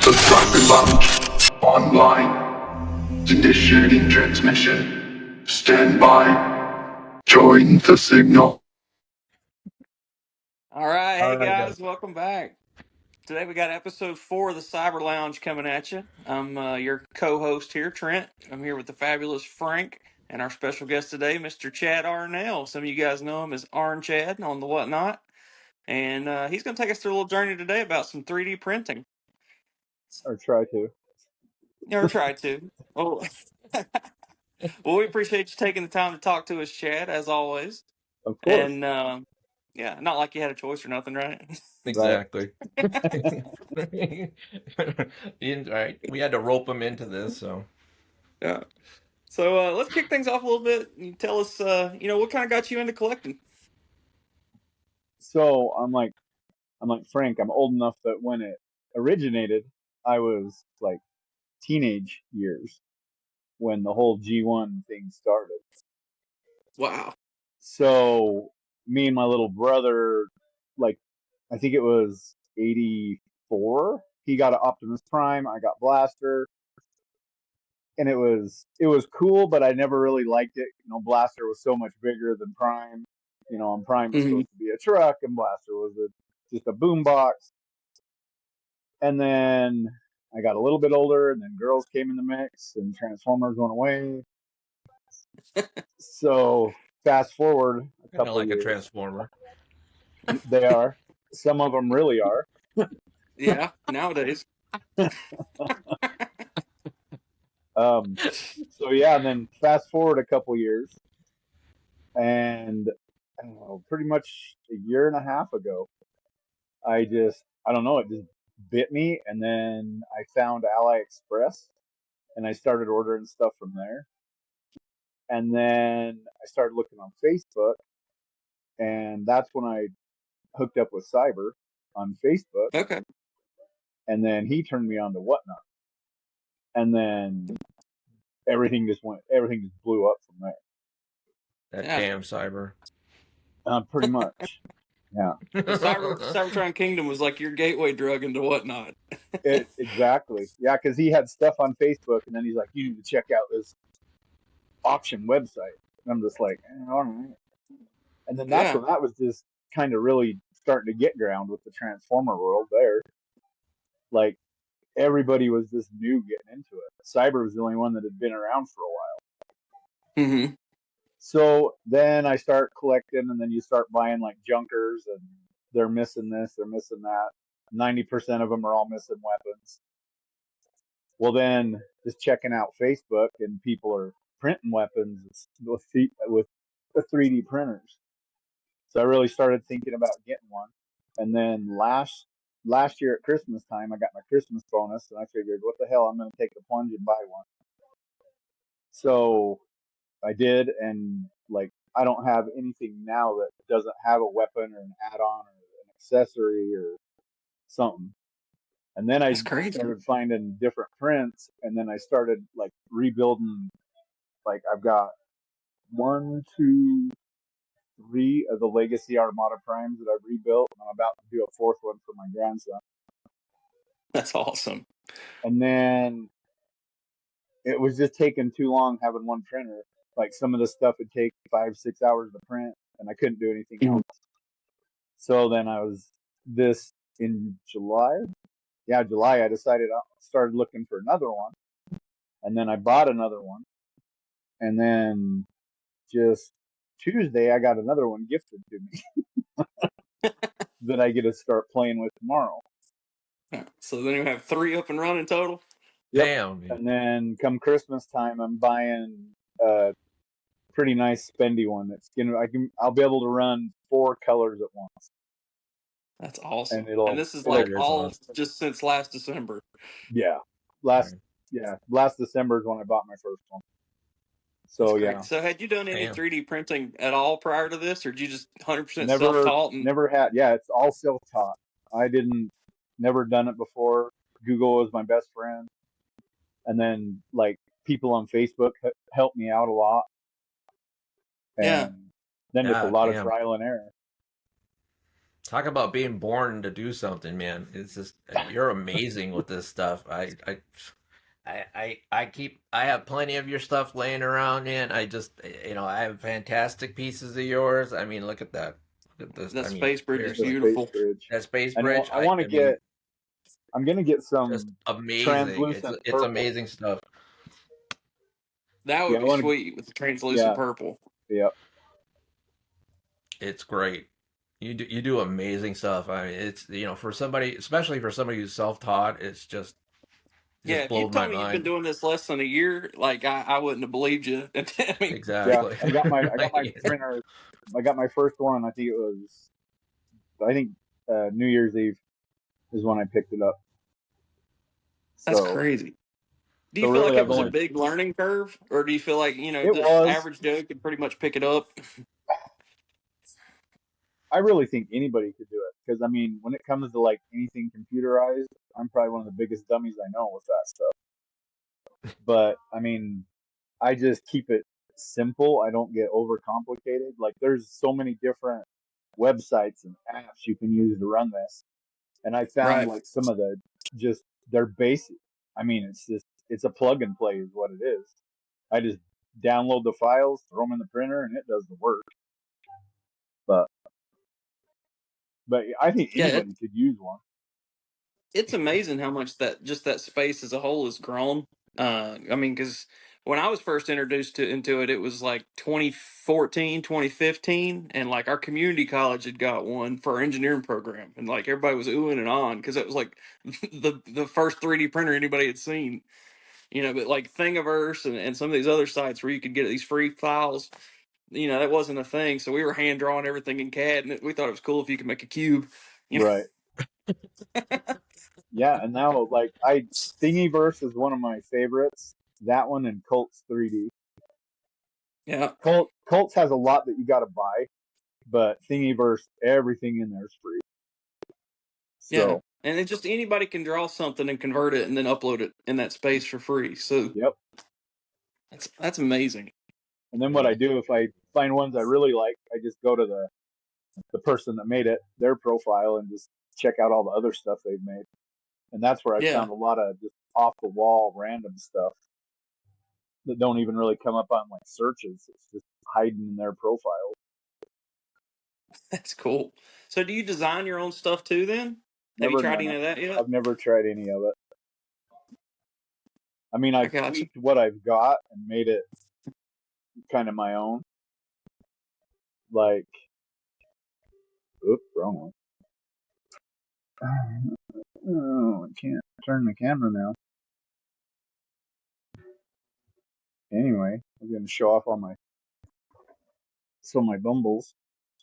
The CyberLounge online. Initiating transmission. Stand by. Join the signal. All right, All hey right, guys, welcome back. Today we got episode 4 of the Cyber Lounge coming at you. I'm your co-host here, Trent. I'm here with the fabulous Frank and our special guest today, Mr. Chad Arnell. Some of you guys know him as Arn Chad on the Whatnot, and he's going to take us through a little journey today about some 3D printing. or try to. Or try to. Oh, well, we appreciate you taking the time to talk to us, Chad, as always. Of course. And yeah, not like you had a choice or nothing, right? Right. Exactly. Right. We had to rope him into this, so. Yeah. So let's kick things off a little bit. You tell us, what kind of got you into collecting? So I'm like Frank, I'm old enough that when it originated, I was like teenage years when the whole G1 thing started. Wow. So me and my little brother, like I think it was 84, he got an Optimus Prime, I got Blaster, and it was cool, but I never really liked it. You know, Blaster was so much bigger than Prime. You know, and Prime was Hmm. supposed to be a truck, and Blaster was just a boombox. And then I got a little bit older, and then girls came in the mix, and Transformers went away. So fast forward a Kind of couple like a years, transformer. they are. Some of them really are. Yeah, nowadays. Um, so yeah, and then fast forward a couple years, and I don't know, pretty much a year and a half ago, I don't know, it just bit me. And then I found AliExpress and I started ordering stuff from there. And then I started looking on Facebook, and that's when I hooked up with Cyber on Facebook. Okay. And then he turned me on to Whatnot. And then everything just blew up from there. That Yeah. damn cyber. Pretty much. Yeah. The Cybertron Kingdom was like your gateway drug into Whatnot. Exactly. Yeah, because he had stuff on Facebook, and then he's like, "You need to check out this auction website." And I'm just like, all right. And then that's Yeah. when that was just kind of really starting to get ground with the Transformer world there. Like everybody was just new getting into it. Cyber was the only one that had been around for a while. Hmm. So then I start collecting, and then you start buying like junkers, and they're missing this, they're missing that. 90% of them are all missing weapons. Well, then just checking out Facebook, and people are printing weapons with the 3D printers. So I really started thinking about getting one. And then last year at Christmas time, I got my Christmas bonus, and I figured, what the hell, I'm going to take the plunge and buy one. So I did, and like I don't have anything now that doesn't have a weapon or an add-on or an accessory or something. And then I That's crazy. started finding different prints, and then I started like rebuilding. Like I've got 1, 2, 3 of the Legacy Armada Primes that I've rebuilt, and I'm about to do a fourth one for my grandson. That's awesome. And then it was just taking too long having one printer. Like some of the stuff would take 5, 6 hours to print, and I couldn't do anything Mhm. else. So then I was this in July. Yeah, July. I decided I started looking for another one, and then I bought another one, and then just Tuesday I got another one gifted to me that I get to start playing with tomorrow. So then you have 3 up and running total. Yep. Damn. Dude. And then come Christmas time, I'm buying a pretty nice spendy one I'll be able to run 4 colors at once. That's And awesome. And it'll this is it'll like That is all awesome. just since last December. yeah. Right. Last December is when I bought my first one. That's So great. yeah. So had you done any Damn. 3D printing at all prior to this, or did you just 100% Never self-taught? And never had yeah, it's all self taught. I didn't never done it before. Google was my best friend. And then like people on Facebook helped me out a lot. yeah, And then just a Yeah, lot of damn. trial and error. talk about being born to do something, man. It's just you're amazing with this stuff. I have plenty of your stuff laying around, man. I just, I have fantastic pieces of yours. I mean, look at that. Look at this. That I mean, space bridge is The seriously, space beautiful. bridge. that space And bridge. I want to I mean, get. I'm gonna get just some amazing. translucent It's purple. amazing stuff. That Yeah, would I be want to. sweet with the translucent Yeah, purple. yeah, It's great. You do amazing stuff. I mean, it's for somebody, especially for somebody who's self-taught, Yeah, just if you blows my told me you've been mind. doing this less than a year, like I wouldn't have believed you. I mean, yeah. Exactly. I got my printer. I got my first one. I think it was. I think New Year's Eve is when I picked it up. that's So crazy. Do so you feel really, like it I've was a only. big learning curve, or do you feel like It the was. average Joe could pretty much pick it up? I really think anybody could do it because I mean, when it comes to like anything computerized, I'm probably one of the biggest dummies I know with that stuff. But I mean, I just keep it simple. I don't get overcomplicated. Like there's so many different websites and apps you can use to run this. And I found Right. like some of the just they're basic. I mean, it's a plug and play is what it is. I just download the files, throw them in the printer, and it does the work. But but I think Yeah, anybody could use one. it's amazing how much that space as a whole has grown. I mean, because when I was first introduced into it, it was like 2014, 2015, and like our community college had got one for our engineering program, and like everybody was oohing and on because it was like the first 3D printer anybody had seen. But like Thingiverse and some of these other sites where you could get these free files, that wasn't a thing. So we were hand drawing everything in CAD, and we thought it was cool if you could make a cube. You know, Right. Yeah, and now like Thingiverse is one of my favorites. That one and Cults 3D. yeah. Cults has a lot that you got to buy, but Thingiverse, everything in there is free. Yeah, So, and it just anybody can draw something and convert it and then upload it in that space for free. So yep. that's amazing. And then what I do if I find ones I really like, I just go to the person that made it, their profile, and just check out all the other stuff they've made. And that's where I Yeah, found a lot of just off the wall random stuff that don't even really come up on like searches. It's just hiding in their profile. that's cool. So do you design your own stuff too? Then have you Never tried done any it. of that yet? I've never tried any of it. I mean, I I've got you. tweaked what I've got and made it kind of my own. Like, oops, wrong one. Oh, I can't turn the camera now. Anyway, I'm going to show off all my bumbles.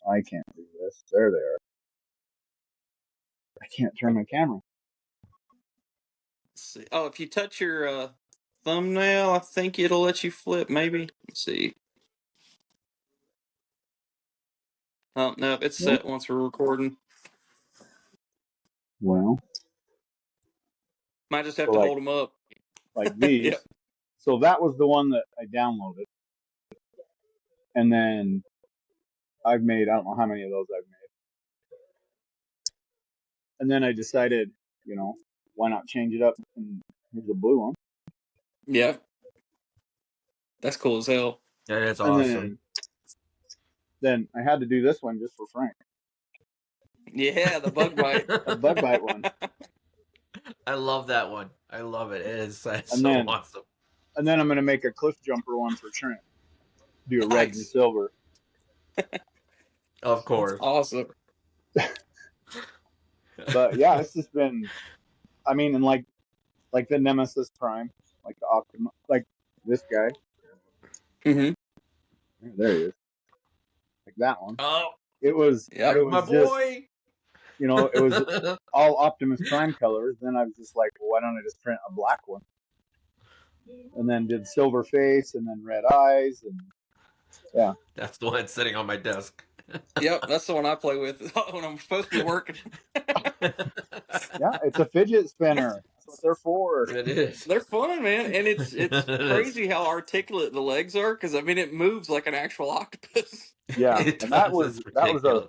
I can't do this. There they are. I can't turn my camera. Let's see. Oh, if you touch your thumbnail, I think it'll let you flip. Maybe. Let's see. Oh no, it's Nope. set once we're recording. Well, Might just have so to hold them up. like Yeah. these. So that was the one that I downloaded. And then I've made, I don't know how many of those I've made. And then I decided, why not change it up? And here's a blue one. Yeah. That's cool as hell. That is And awesome. then I had to do this one just for Frank. Yeah, the bug bite. A bug bite one. I love that one. I love it. That's And so then awesome. I'm gonna make a cliff jumper one for Trent. Do a red and Nice. silver. Of That's course. awesome. But yeah, it's just been I mean, and like the Nemesis Prime, like the Optima, like this guy. Mm-hmm. There he is. Like that one. Oh, It was Yep. it my was just boy. it was all Optimus Prime colors. Then I was just like, well, why don't I just print a black one? And then did silver face and then red eyes and yeah. That's the one sitting on my desk. Yep, that's the one I play with when I'm supposed to be working. Yeah, it's a fidget spinner. That's what they're for. It is. They're fun, man, and it's It is. crazy how articulate the legs are. Because I mean, it moves like an actual octopus. Yeah, It and that does. was It's a ridiculous.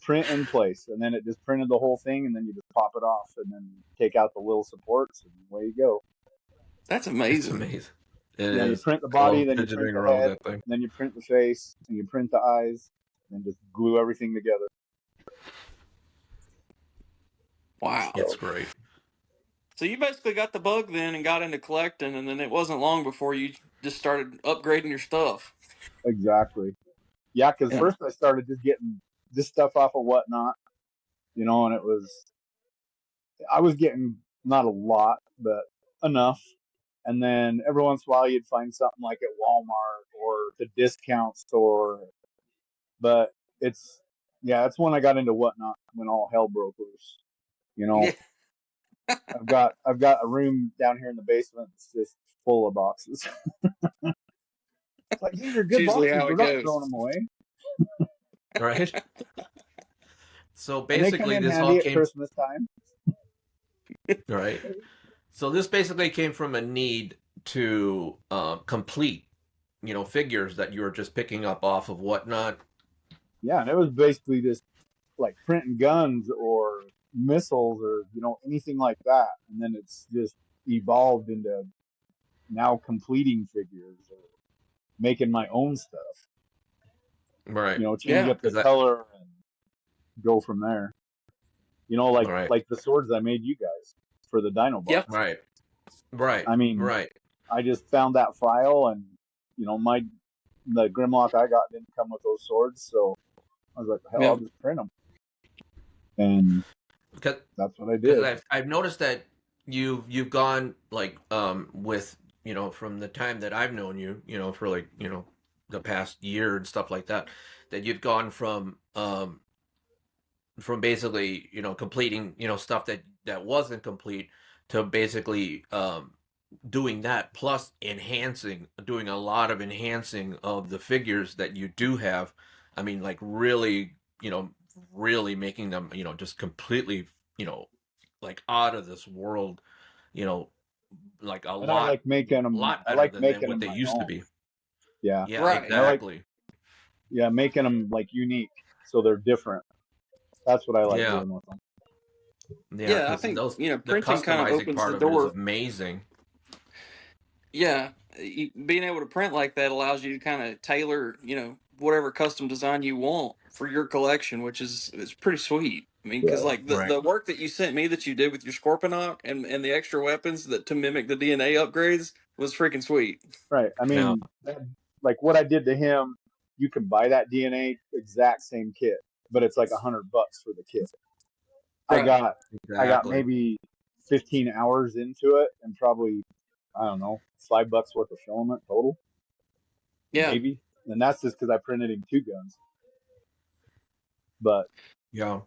print in place, and then it just printed the whole thing, and then you just pop it off, and then take out the little supports, and away you go. That's It's amazing. amazing. It Yeah, you is. print the I body, love then you print fidgeting the around head, with that thing. and then you print the face, and you print the eyes, and just glue everything together. Wow. It's great. So you basically got the bug then and got into collecting, and then it wasn't long before you just started upgrading your stuff. Exactly. Yeah, because Yeah. first I started just getting this stuff off of Whatnot, and I was getting not a lot, but enough. And then every once in a while you'd find something like at Walmart or the discount store. But it's when I got into Whatnot when all hell broke loose. You know, Yeah. I've got a room down here in the basement that's just full of boxes. It's like these are It's good usually boxes. how We're it not goes. throwing them away, Right? So and they come basically, in this all handy at came Christmas time. right. So this basically came from a need to complete, figures that you were just picking up off of Whatnot. Yeah, and it was basically just like printing guns or missiles or anything like that, and then it's just evolved into now completing figures or making my own stuff. Right. Change Yeah. up the Is that color and go from there. Like right? like the swords I made you guys for the Yep. Dinobots. Right. Right. I mean, Right. I just found that file, and my the Grimlock I got didn't come with those swords, so I was like, hell, I'll Yep. just print them, and Because that's what I because did. I've noticed that you've gone like with from the time that I've known you, for like the past year and stuff like that, that you've gone from basically completing stuff that wasn't complete to basically doing that plus doing a lot of enhancing of the figures that you do have. I mean, like really, really making them just completely like out of this world, you know like a And I lot like making them. lot I better like than making what them they my used to own. be. Yeah, Yeah, Right. and I like exactly. making them like unique, so they're different. That's what I like Yeah, doing with them. yeah, Yeah, I because think, those the printing kind of customizing opens part the of it is door. amazing. Yeah. Being able to print like that allows you to kind of tailor, whatever custom design you want for your collection, which is pretty sweet. I mean, because Right. like the, Right. the work that you sent me that you did with your Scorponok and the extra weapons that to mimic the DNA upgrades was freaking sweet. Right. I Yeah, mean, like what I did to him, you can buy that DNA exact same kit, but it's like $100 for the kit. I Right. got I got exactly. maybe 15 hours into it and probably, I don't know, $5 worth of filament total, Yeah. maybe. And that's just because I printed him 2 guns. But Yeah.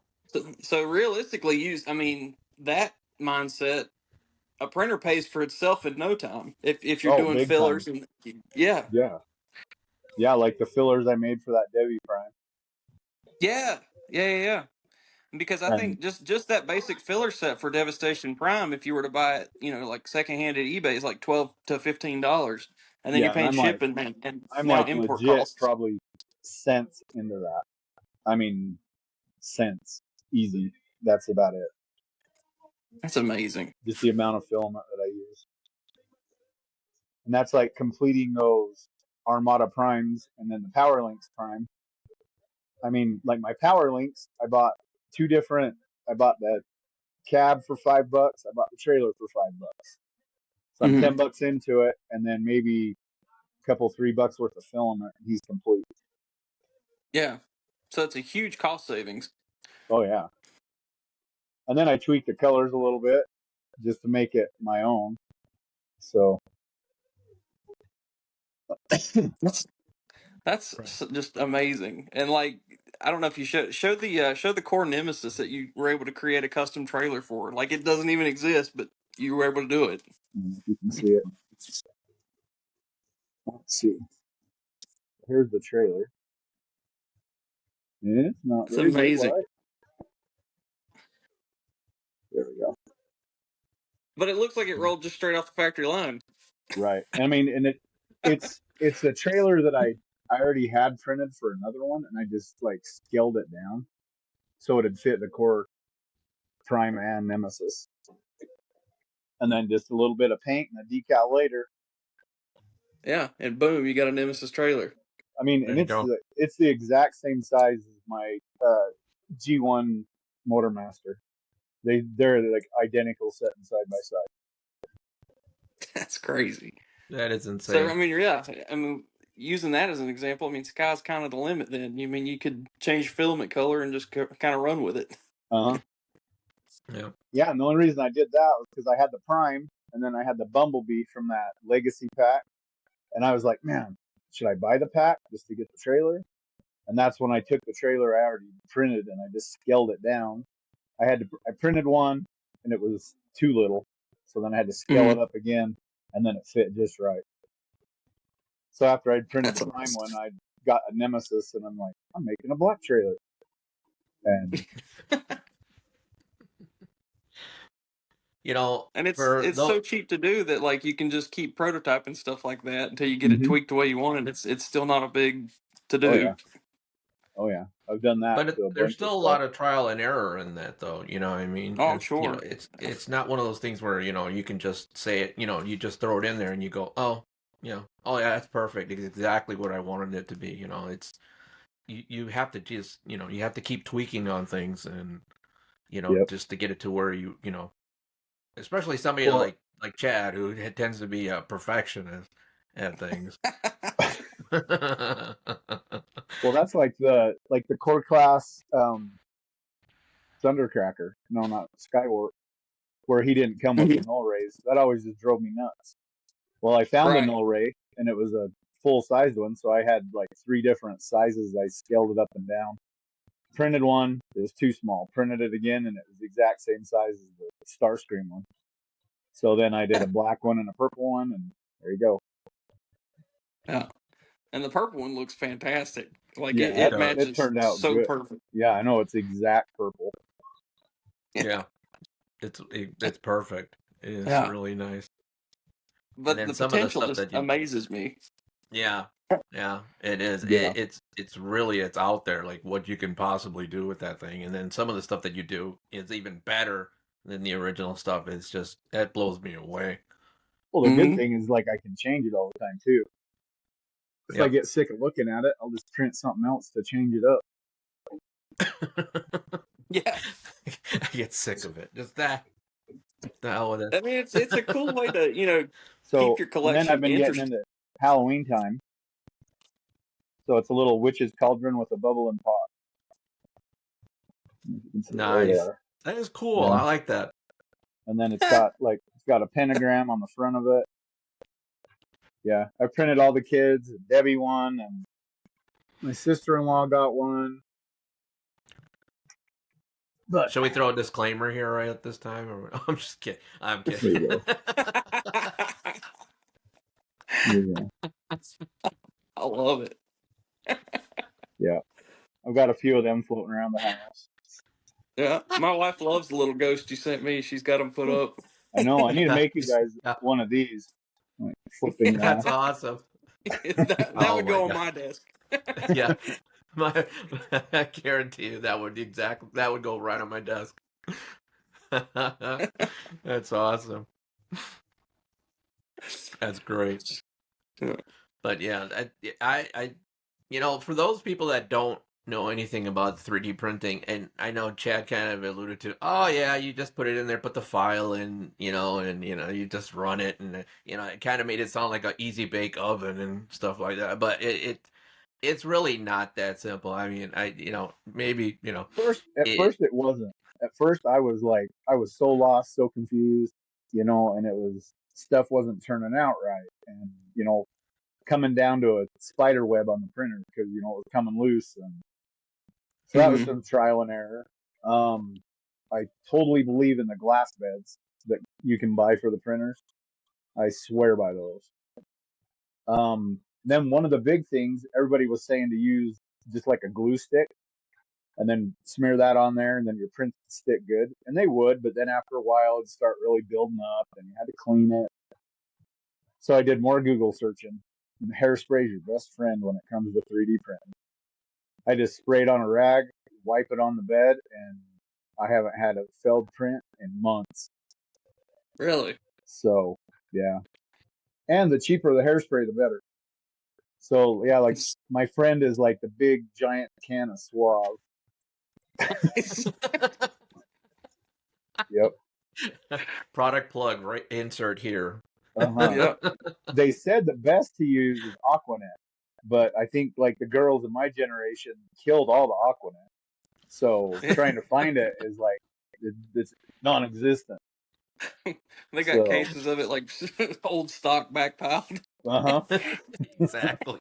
So realistically, I mean, that mindset, a printer pays for itself in no time if you're oh, doing big time. fillers and yeah, Yeah. Yeah, like the fillers I made for that Devi Prime. yeah, yeah. Because I And think just that basic filler set for Devastation Prime, if you were to buy it, like secondhand at eBay, is like $12 to $15, and then you're yeah, and paying shipping and I'm now like import legit costs. probably cents into that. I mean, cents. Easy. That's about it. That's amazing. Just the amount of filament that I use. And that's like completing those Armada Primes and then the Power Links Prime. I mean, like my Power Links, I bought two different. I bought the cab for $5. I bought the trailer for $5. So I'm Hmm. $10 into it, and then maybe a couple $3 worth of filament, and he's complete. Yeah, so it's a huge cost savings. Oh yeah. And then I tweaked the colors a little bit just to make it my own. So That's that's Right. just amazing. And like, I don't know if you show the core Nemesis that you were able to create a custom trailer for. Like, it doesn't even exist, but you were able to do it. if you can see it. Let's see. Here's the trailer. It's not It's very bright amazing. white. There we go. But it looks like it rolled just straight off the factory line. Right. I mean, and it's a trailer that I already had printed for another one, and I just like scaled it down. so it'd fit the core, prime, and nemesis. And then just a little bit of paint and a decal later. Yeah, and boom, you got a Nemesis trailer. I mean, There and you go. it's the exact same size as my G1 Motormaster. They're like identical, sitting side by side. That's crazy. That is So insane. I mean, yeah, I mean, using that as an example, I mean, sky's kind of the limit. Then you mean you could change filament color and just kind of run with it. Uh huh. Yeah. Yeah, and the only reason I did that was because I had the Prime, and then I had the Bumblebee from that Legacy pack, and I was like, man, should I buy the pack just to get the trailer? And that's when I took the trailer I already printed and I just scaled it down. I printed one, and it was too little, so then I had to scale it up again, and then it fit just right. So after I'd printed That's the Prime awesome. one, I got a Nemesis, and I'm like, I'm making a black trailer, and You know, And for it's those, so cheap to do that like you can just keep prototyping stuff like that until you get it hmm tweaked the way you want it. It's still not a big to oh do. yeah, oh yeah, I've done that to a there's bunch of still a stuff. lot of trial and error in that, though. You know what I mean? Oh, I'm And you know, sure. it's not one of those things where you can just say it. You just throw it in there and you go, oh, oh yeah, that's perfect. It's exactly what I wanted it to be. It's you have to just you have to keep tweaking on things and Yep. just to get it to where especially somebody Well, like Chad who tends to be a perfectionist at things. well, that's like the core class Thundercracker. No, not Skywarp, where he didn't come with the null rays. That always just drove me nuts. Well, I found the Right. null ray, and it was a full sized one, so I had like three different sizes. I scaled it up and down. Printed one, it was too small. Printed it again, and it was the exact same size as the Starscream one. So then I did a black one and a purple one, and there you go. Yeah. And the purple one looks fantastic. Like Yeah, It it does. it matches turned out so good. perfect. Yeah, I know it's exact purple. Yeah, it's perfect. It is Yeah. really nice. And But then the some of the potential stuff just that amazes me. yeah, yeah, it is. Yeah. It's really it's out there like what you can possibly do with that thing. And then some of the stuff that you do is even better than the original stuff. It's just that blows me away. Well, the good Hmm. thing is like I can change it all the time too. If I Yep. get sick of looking at it, I'll just print something else to change it up. Yeah. I get sick of it. Just that. The hell with it. I mean, it's a cool way to keep So, your and then I've collection been getting interesting. into Halloween time. So it's a little witch's cauldron with a bubbling pot. You can see it right Nice. there. That is cool. Yeah. I like that. And then it's got a pentagram on the front of it. Yeah. I printed all the kids. Debbie won, and my sister-in-law got one. But Shall we throw a disclaimer here right at this time? Or I'm just kidding. I'm there kidding. you go. There you go. I love it. Yeah. I've got a few of them floating around the house. Yeah, my wife loves the little ghost you sent me. She's got them put up. I know. I need to make you Nice. guys Yeah, one of these. Like flipping that's that. awesome. That Oh would my go on god. my desk. Yeah. My, I guarantee you that would go right on my desk. That's awesome. That's great. Yeah. But yeah, for those people that don't know anything about 3D printing, and I know Chad kind of alluded to, oh yeah, you just put it in there, put the file in, and you just run it, and it kind of made it sound like an easy bake oven and stuff like that. But it's really not that simple. I mean, maybe At it. first it wasn't. At first I was like, I was so lost, so confused, and it was stuff wasn't turning out right, and coming down to a spider web on the printer because it was coming loose, and so that was Hmm. some trial and error. I totally believe in the glass beds that you can buy for the printers. I swear by those. Then one of the big things everybody was saying to use just like a glue stick and then smear that on there and then your prints would stick good. And they would, but then after a while it'd start really building up and you had to clean it. So I did more Google searching. And hairspray is your best friend when it comes to 3D printing. I just spray it on a rag, wipe it on the bed, and I haven't had a failed print in months. Really? So yeah, and the cheaper the hairspray, the better. So yeah, like my friend is like the big giant can of Suave. Yep. Product plug, right? Insert here. Uh-huh. Yep. They said the best to use is Aquanet, but I think like the girls in my generation killed all the Aquanet. So trying to find it is like it's non-existent. They got So cases of it like old stock backpiled. uh-huh. Exactly.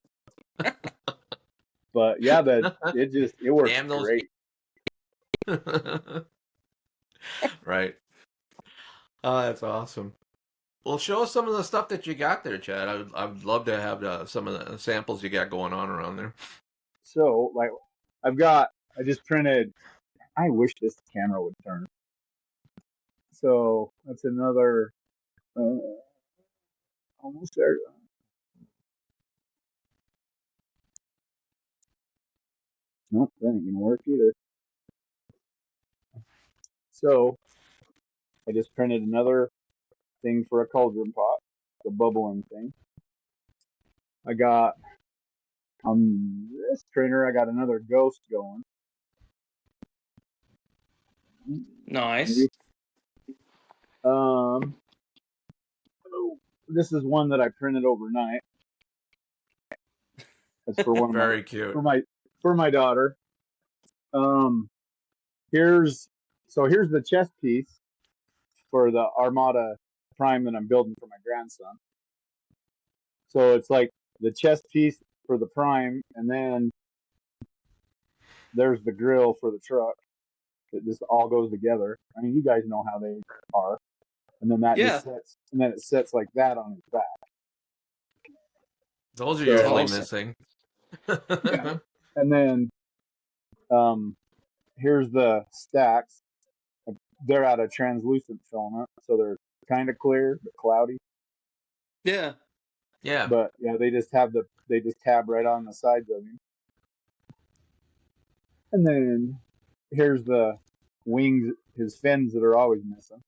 But yeah, it works Damn those. great. Right. Oh, that's awesome. Well, show us some of the stuff that you got there, Chad. I'd love to have some of the samples you got going on around there. So like I just printed. I wish this camera would turn. So that's another almost there. Nope, that ain't gonna work either. So I just printed another thing for a cauldron pot, the bubbling thing. I got on this printer, I got another ghost going. Nice. This is one that I printed overnight. That's for one of Very cute. for my daughter. Here's the chest piece for the Armada Prime that I'm building for my grandson. So it's like the chest piece for the Prime, and then there's the grill for the truck. It just all goes together. I mean, you guys know how they are. And then that just sets, and then it sets like that on his back. Those are usually missing. Yeah. And then here's the stacks. They're out of translucent filament, so they're kind of clear but cloudy. Yeah. Yeah. But yeah, they just tab right on the sides of him. And then here's the wings, his fins that are always missing.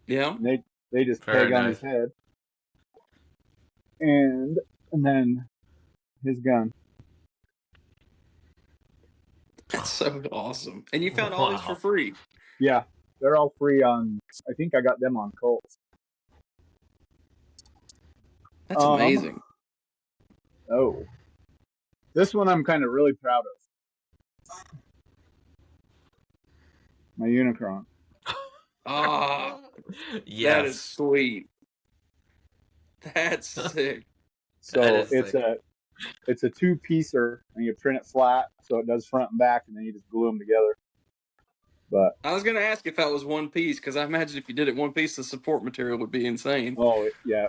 Yeah. And they just peg on his head. And then his gun. That's so awesome. And you found all these for free. Yeah, they're all free on. I think I got them on Colts. That's amazing. Oh, this one I'm kind of really proud of. My Unicron. Ah, yes. That is sweet. That's sick. So it's a two-piecer, and you print it flat, so it does front and back, and then you just glue them together. But I was gonna ask if that was one piece, because I imagine if you did it one piece, the support material would be insane. oh yeah,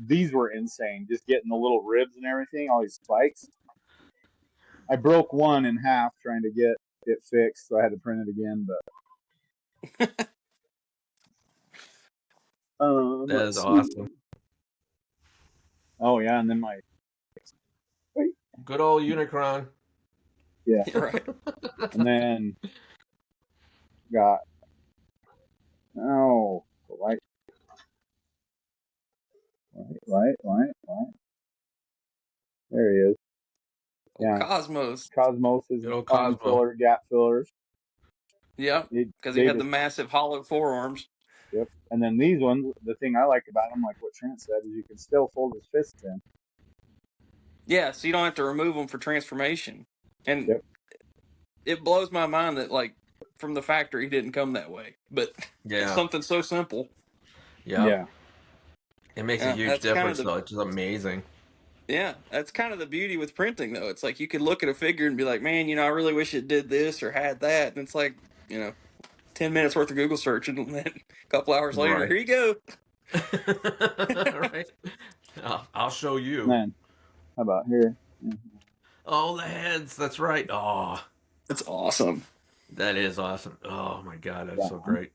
these were insane. Just getting the little ribs and everything, all these spikes. I broke one in half trying to get it fixed, so I had to print it again. But that is awesome. Oh yeah, and then good old Unicron. Yeah. Right. And then got light. There he is. Yeah. Cosmos. Cosmos' arm filler, gap fillers. Yep. Because he had the massive hollow forearms. Yep. And then these ones, the thing I like about them, like what Trent said, is you can still fold his fists in. Yeah, so you don't have to remove them for transformation. And it blows my mind that, like, from the factory, he didn't come that way. But it's something so simple. Yeah. It makes a huge difference, though. It's just amazing. Yeah, that's kind of the beauty with printing, though. It's like you could look at a figure and be like, man, I really wish it did this or had that. And it's like, 10 minutes worth of Google search, and then a couple hours later, here you go. Right. I'll show you. Man, how about here? Mm-hmm. Oh, the heads. That's right. Oh, that's awesome. That is awesome. Oh my God, that's so great.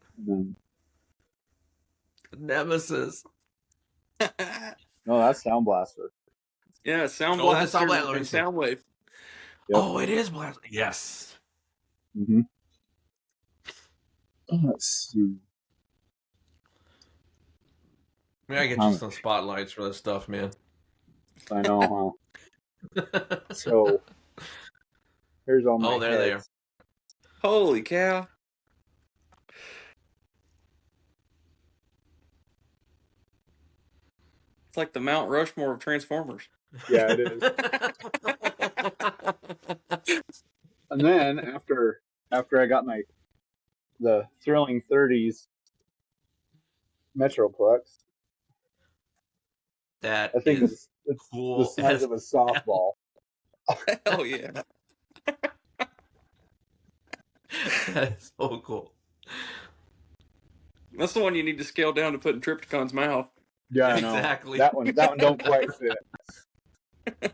Nemesis. No, that's Sound Blaster. Yeah, Sound Blaster and Soundwave. Yep. Oh, it is blast. Yes. Mm-hmm. Let's see. We gotta get you some spotlights for this stuff, man. I know, huh? So here's all my there they are. heads. Holy cow. It's like the Mount Rushmore of Transformers. Yeah, it is. And then after I got the Thrilling 30s Metroplex, That I think is it's cool. the size of a softball. Hell yeah. That is so cool. That's the one you need to scale down to put in Triptychon's mouth. Yeah, I know. Exactly. That one don't quite fit.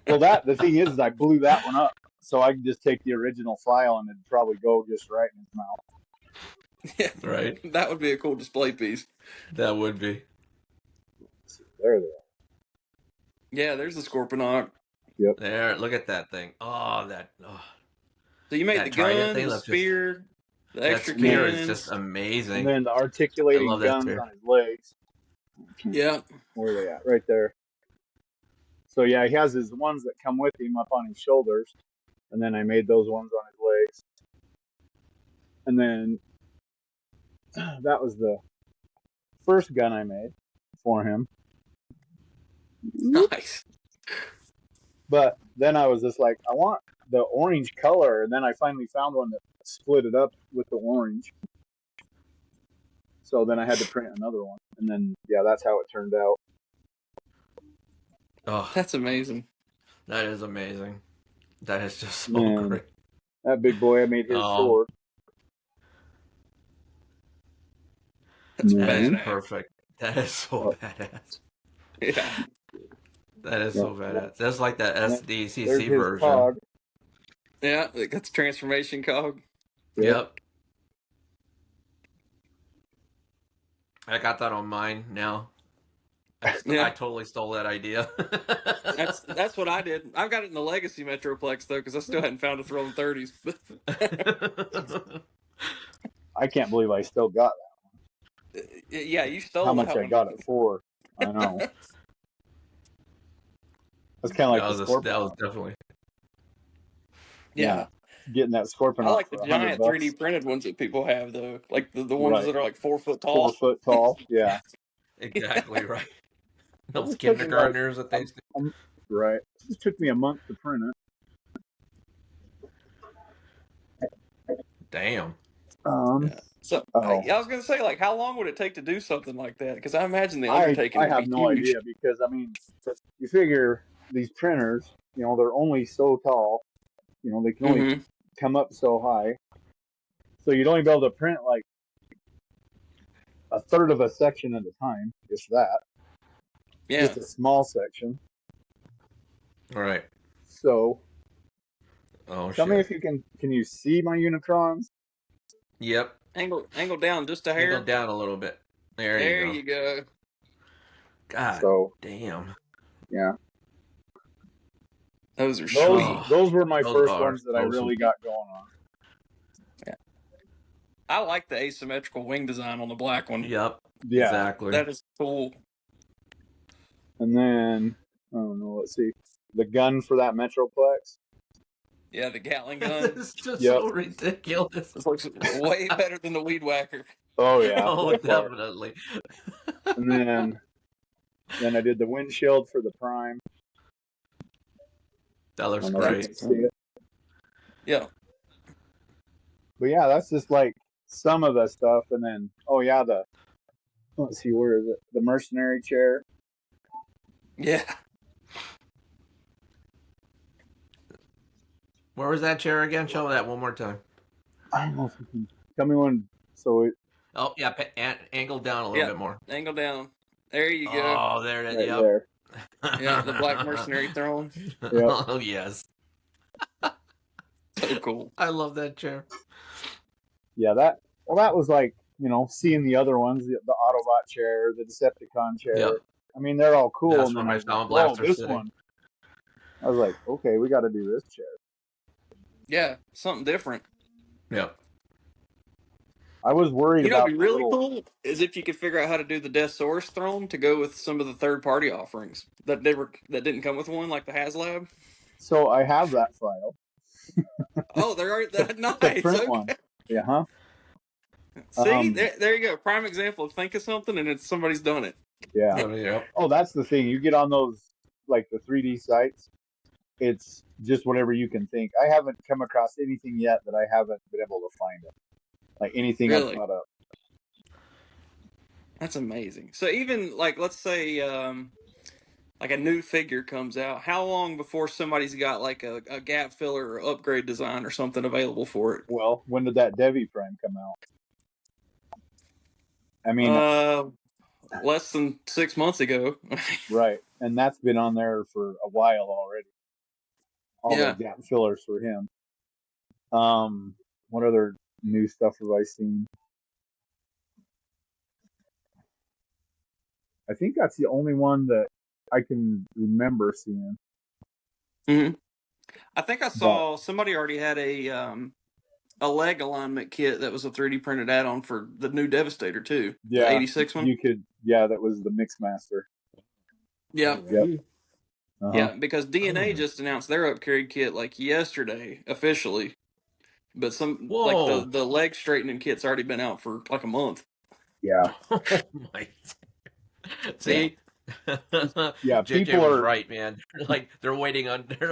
Well, the thing is I blew that one up, so I can just take the original file and it'd probably go just right in his mouth. Yeah, Right. That would be a cool display piece. That would be. There they are. Yeah, there's the Scorponok. Yep. There, look at that thing. Oh, that. Oh. So you made That the trident gun, thing the looks spear, the That extra spear cannons. is just amazing. And then the I articulating love that guns spear. on his legs. Yeah. Where are they at? Right there. So yeah, he has his ones that come with him up on his shoulders, and then I made those ones on his legs. And then that was the first gun I made for him. Nice. But then I was just like, I want the orange color, and then I finally found one that split it up with the orange. So then I had to print another one, and then yeah, that's how it turned out. Oh, That's amazing. that is amazing. That is just so Man, great. that big boy, I made his sword. That's That is badass. perfect. That is so badass. Yeah. That is so badass. That's like that There's SDCC his version. cog. Yeah, that's transformation cog. Yep. I got that on mine now. I totally stole that idea. That's what I did. I've got it in the Legacy Metroplex though, because I still hadn't found a Thrilling 30s. I can't believe I still got that. Yeah, you stole How that much I one. got it for? I know. That's kind of like the Scorpion. That was definitely. Yeah. Getting that Scorpion. I like the for giant $100. 3D printed ones that people have though, like the ones that are like 4 foot tall. 4 foot tall. Yeah. Exactly right. Those It took me kindergartners that they. Right. It just took me a month to print it. Damn. Yeah. So I was gonna say, like, how long would it take to do something like that? Because I imagine the undertaking. I have no idea, because I mean, you figure these printers, you know, they're only so tall. You know, they can only come up so high. So you'd only be able to print like a third of a section at a time, if that. Yeah. Just a small section. All right. So. Tell me if you can you see my Unicrons? Yep. Angle down just a hair. Angle down a little bit. There you go. God damn. Yeah. Those are sweet. Those were my first ones that I really got going on. Yeah. I like the asymmetrical wing design on the black one. Yep. Yeah. Exactly. That is cool. And then, I don't know, let's see. The gun for that Metroplex. Yeah, the Gatling gun. It's just so ridiculous. This looks way better than the Weed Whacker. Oh, yeah. Oh, definitely. And then I did the windshield for the Prime. That looks great. See it. Yeah. But yeah, that's just like some of the stuff. And then, let's see, where is it? The mercenary chair. Yeah. Where was that chair again? Show that one more time. I don't know if you can tell me when. Oh yeah, angle down a little bit more. Angle down. There you go. Oh, there it is. Right Yep. there. Yeah, the black mercenary throne. Yep. Oh yes. So cool. I love that chair. Yeah, that was like, you know, seeing the other ones, the Autobot chair, the Decepticon chair. Yep. I mean, they're all cool. That's and where then my I was Sound like, Blaster this sitting. one. I was like, okay, we got to do this chair. Yeah, something different. Yeah. I was worried You know, about it'd be the really little. cool is if you could figure out how to do the Death Source throne to go with some of the third party offerings that didn't come with one, like the HasLab. So I have that file Oh, they're already that to nice. print one. Okay. Yeah, huh? See, Um, there you go. Prime example of think of something and it's somebody's done it. yeah. Yeah. Oh, that's the thing. You get on those like the 3D sites. It's just whatever you can think. I haven't come across anything yet that I haven't been able to find it. Like anything I've Really, thought of. that's amazing. So even like let's say like a new figure comes out, how long before somebody's got like a gap filler or upgrade design or something available for it? Well, when did that Devi Prime come out? I mean, Uh, less than 6 months ago. right. And that's been on there for a while already. All the Yeah. gap fillers for him. What other new stuff have I seen? I think that's the only one that I can remember seeing. hmm I think I But saw somebody already had a leg alignment kit that was a 3D printed add-on for the new Devastator too, the yeah, 86 one. you could. Yeah, that was the Mixmaster. Yeah. Oh, Yep. really? Uh huh. Yeah, because I DNA remember. just announced their upgrade kit like yesterday officially, but some like Whoa. the leg straightening kit's already been out for like a month. Yeah. Oh my. Yeah. See? Yeah. JJ People was are. right, man. Like they're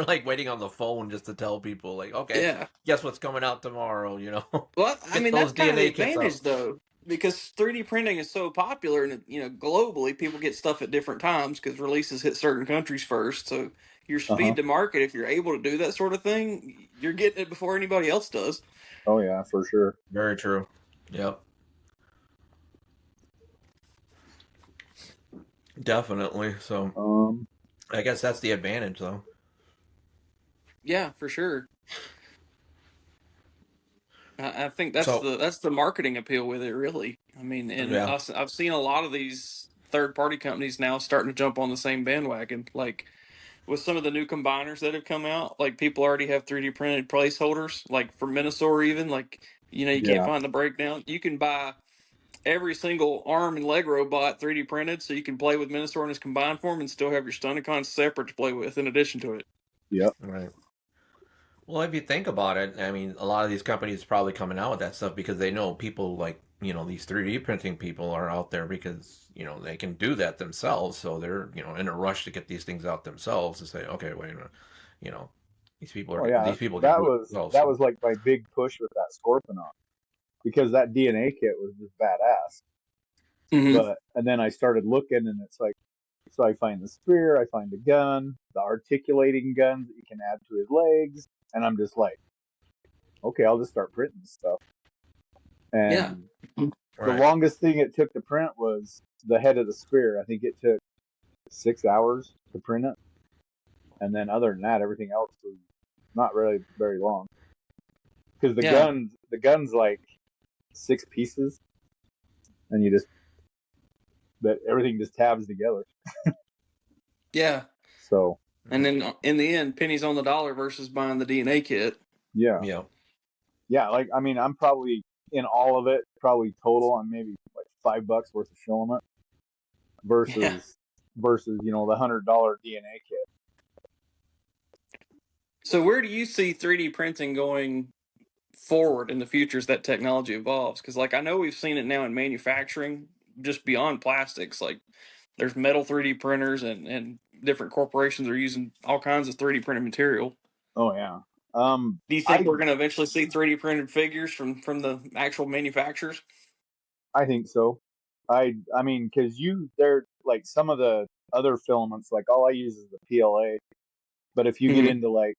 like waiting on the phone just to tell people like, okay, Yeah. guess what's coming out tomorrow, you know? Well, I Get mean that's those kind of the DNA kits advantage out. though, because 3D printing is so popular, and you know globally people get stuff at different times because releases hit certain countries first. So your Uh huh. speed to market, if you're able to do that sort of thing, you're getting it before anybody else does. Oh yeah, for sure. Very true. Yep. Definitely. So Um. I guess that's the advantage though. Yeah, for sure. I think So that's the marketing appeal with it, really. I mean, and yeah. I've seen a lot of these third party companies now starting to jump on the same bandwagon. Like with some of the new combiners that have come out, like people already have 3D printed placeholders, like for Minosaur even. Like you know, you can't Yeah. find the breakdown. You can buy every single arm and leg robot 3D printed, so you can play with Minosaur in his combined form and still have your Stunticons separate to play with in addition to it. Yep. Right. Well, if you think about it, I mean, a lot of these companies are probably coming out with that stuff because they know people like, these 3D printing people are out there because, they can do that themselves. So they're, in a rush to get these things out themselves to say, okay, wait a minute, you know, Oh yeah. these people can That do it was themselves. that So, was like my big push with that Scorpion because that DNA kit was just badass. Mm-hmm. But and then I started looking, and it's like, so I find the spear, I find the gun, the articulating guns that you can add to his legs, and I'm just like, okay, I'll just start printing stuff. Yeah. And the right. longest thing it took to print was the head of the spear. I think it took 6 hours to print it, and then other than that, everything else was not really very long. Because Yeah. the gun's like 6 pieces, and you just that everything just tabs together. Yeah. So And then in the end, pennies on the dollar versus buying the DNA kit. yeah, Yeah. yeah. Like I mean, I'm probably in all of it, probably total, I'm maybe like $5 worth of filament Yeah. versus the $100 DNA kit. So where do you see 3D printing going forward in the future as that technology evolves? Because like I know we've seen it now in manufacturing, just beyond plastics. Like there's metal 3D printers and different corporations are using all kinds of 3D printed material. Oh yeah. Do you think I we're going to eventually see 3D printed figures from the actual manufacturers? I think so. I mean, because they're like some of the other filaments, like all I use is the PLA. But if you get Mm-hmm. into like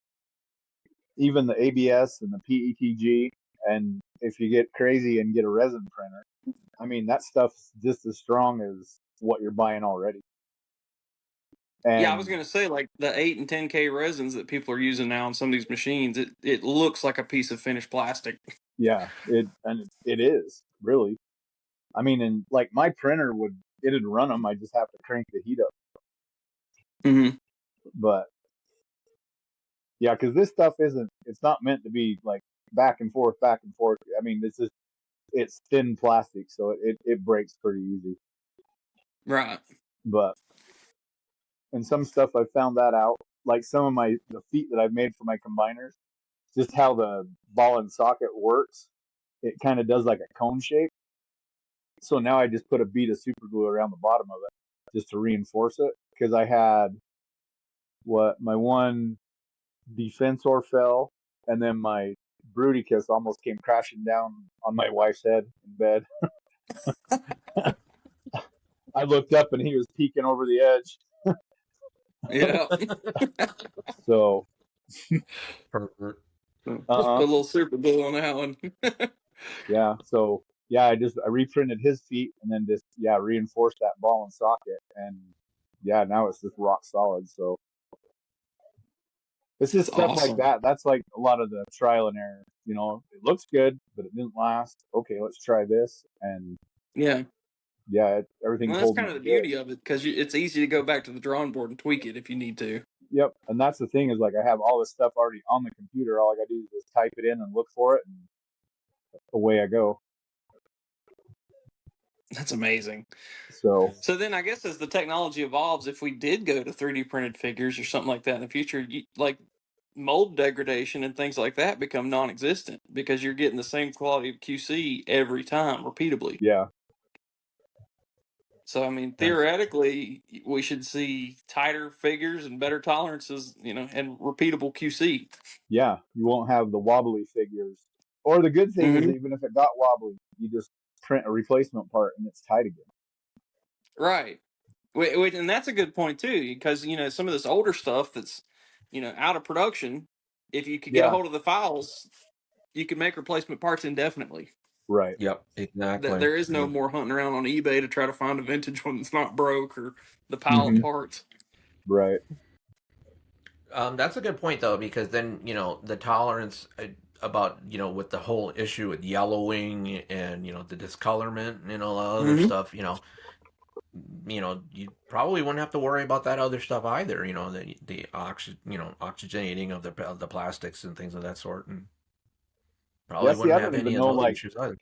even the ABS and the PETG, and if you get crazy and get a resin printer, I mean that stuff's just as strong as what you're buying already. Yeah, I was And going to say like the 8 and 10K resins that people are using now on some of these machines. It looks like a piece of finished plastic. yeah, it is really. I mean, and like my printer it'd run them. I just have to crank the heat up. Mm-hmm. But Yeah, because this stuff it's not meant to be like back and forth, back and forth. I mean, it's thin plastic, so it breaks pretty easy. Right. But and some stuff I found that out, like some of the feet that I've made for my combiners, just how the ball and socket works. It kind of does like a cone shape. So now I just put a bead of super glue around the bottom of it just to reinforce it. Because I had my one defensor fell, and then my Bruticus almost came crashing down on my wife's head in bed. I looked up and he was peeking over the edge. Yeah. So, Just put uh-uh. a little super glue on that one. Yeah. So, yeah, I reprinted his feet and then just, reinforced that ball and socket. And yeah, now it's just rock solid. So, it's That's just stuff like awesome. that. That's like a lot of the trial and error. You know, it looks good, but it didn't last. Okay, let's try this. And Yeah. yeah, everything's Well, that's holding kind of up the good. beauty of it because it's easy to go back to the drawing board and tweak it if you need to. Yep. And that's the thing is like I have all this stuff already on the computer. All I got to do is just type it in and look for it, and away I go. That's amazing. So, So then I guess as the technology evolves, if we did go to 3D printed figures or something like that in the future, like mold degradation and things like that become non-existent because you're getting the same quality of QC every time repeatably. yeah. So I mean, That's theoretically, we should see tighter figures and better tolerances, and repeatable QC. Yeah, you won't have the wobbly figures. Or the good thing is, Mm-hmm. even if it got wobbly, you just print a replacement part and it's tight again. Right. Wait, and that's a good point too, because some of this older stuff that's out of production, if you could get a Yeah, hold of the files, you could make replacement parts indefinitely. right. yep, exactly. There is no Yep. more hunting around on eBay to try to find a vintage one that's not broke or the pile of Hmm. parts. Right. That's a good point though, because then the tolerance about with the whole issue with yellowing and the discolorment and all the other Mm-hmm. stuff, you probably wouldn't have to worry about that other stuff either. Oxygenating of the plastics and things of that sort, and Yeah, probably see, wouldn't I have don't any even of know, those like, issues either.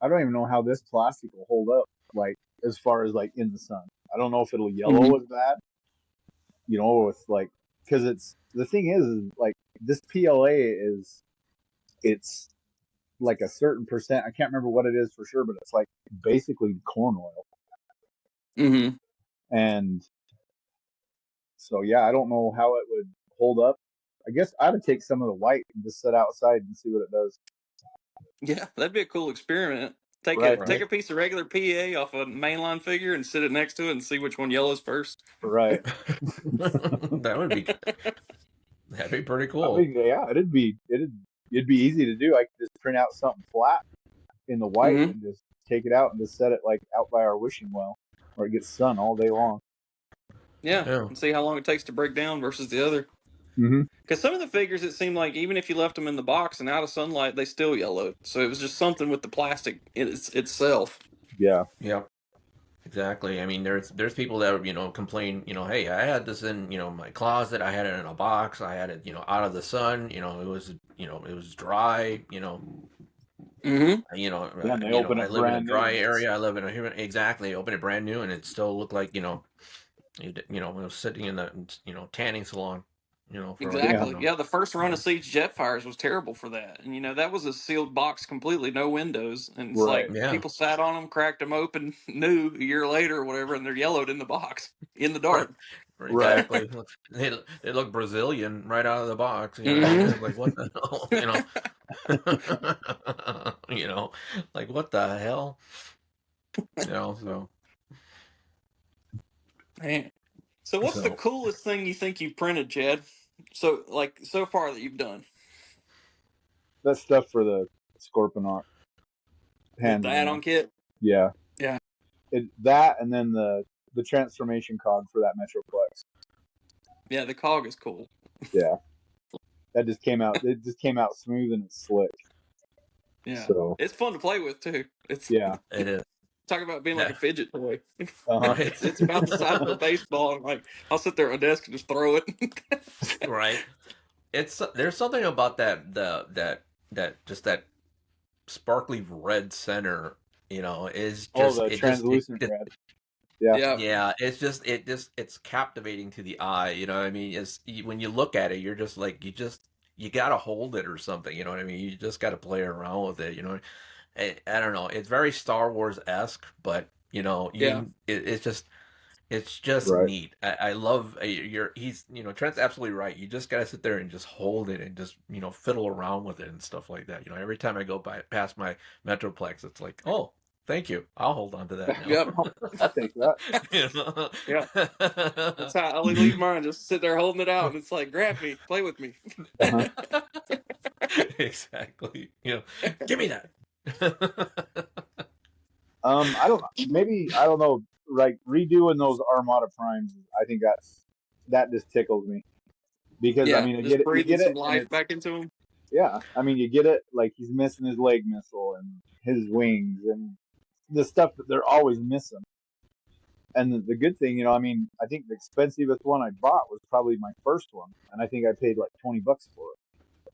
I don't even know how this plastic will hold up, like, as far as, like, in the sun. I don't know if it'll Mm-hmm. yellow as bad, with, like, because the thing is, like, this PLA it's like a certain percent. I can't remember what it is for sure, but it's like basically corn oil. Mm-hmm. And so, yeah, I don't know how it would hold up. I guess I would take some of the white and just sit outside and see what it does. Yeah, that'd be a cool experiment. Right, Take a piece of regular PA off a mainline figure and sit it next to it and see which one yellows first. right. That'd be pretty I cool. mean, yeah, it'd be easy to do. I could just print out something flat in the white Mm-hmm. and just take it out and just set it like out by our wishing well, where it gets sun all day long. Yeah, Yeah. and see how long it takes to break down versus the other. Hmm. Because some of the figures, it seemed like even if you left them in the box and out of sunlight, they still yellowed. So it was just something with the plastic itself. Yeah, Yep. Exactly. I mean, there's people that complain. Hey, I had this in my closet. I had it in a box. I had it out of the sun. It was dry. Mm-hmm. yeah. And they open I it live in a brand new, dry and it's area. I live in a human. Exactly. Open it brand new, and it still looked like it was sitting in the tanning salon. For yeah, Exactly. Yeah, the first run of Siege Jetfires was terrible for that. And, that was a sealed box completely, no windows. And it's right, like Yeah. people sat on them, cracked them open, new a year later or whatever, and they're yellowed in the box in the Right. dark. right. Exactly. They look Brazilian right out of the box. You know what I mean? Mm-hmm. It's like what the hell? Like what the hell? So Man. So what's the so coolest thing you think you've printed, Chad? So far that you've done? That's stuff for the Scorponok The hand me add-on on. kit? Yeah, Yeah. that and then the transformation cog for that Metroplex. Yeah, the cog is cool. Yeah, that just came out. It just came out smooth and it's slick. Yeah. So It's fun to play with too. It's yeah, it is. talk about being like Yeah. a fidget toy. uh huh, It's about the size of a baseball, and like I'll sit there at my desk and just throw it. Right. there's something about that sparkly red center, is Oh, just the translucent red. Yeah. yeah, it's captivating to the eye, what I mean? When you look at it, you're just like you gotta hold it or something, you know what I mean? You just gotta play around with it, I don't know. It's very Star Wars-esque, but it's just Right. neat. I love Trent's absolutely right. You just gotta sit there and just hold it and just fiddle around with it and stuff like that. Every time I go past my Metroplex, it's like, oh, thank you. I'll hold on to that now. Yep. I'll take that. Yeah. That's how I leave mine. Just sit there holding it out, and it's like, grab me, play with me. Uh-huh. Exactly. Give me that. I don't. Maybe I don't know. Like redoing those Armada Primes, I think that just tickles me because I Yeah, mean, just you breathing get some it, and life it's back into him. yeah. I mean, you get it. Like he's missing his leg missile and his wings and the stuff that they're always missing. And the good thing, I mean, I think the expensivest one I bought was probably my first one, and I think I paid like $20 for it.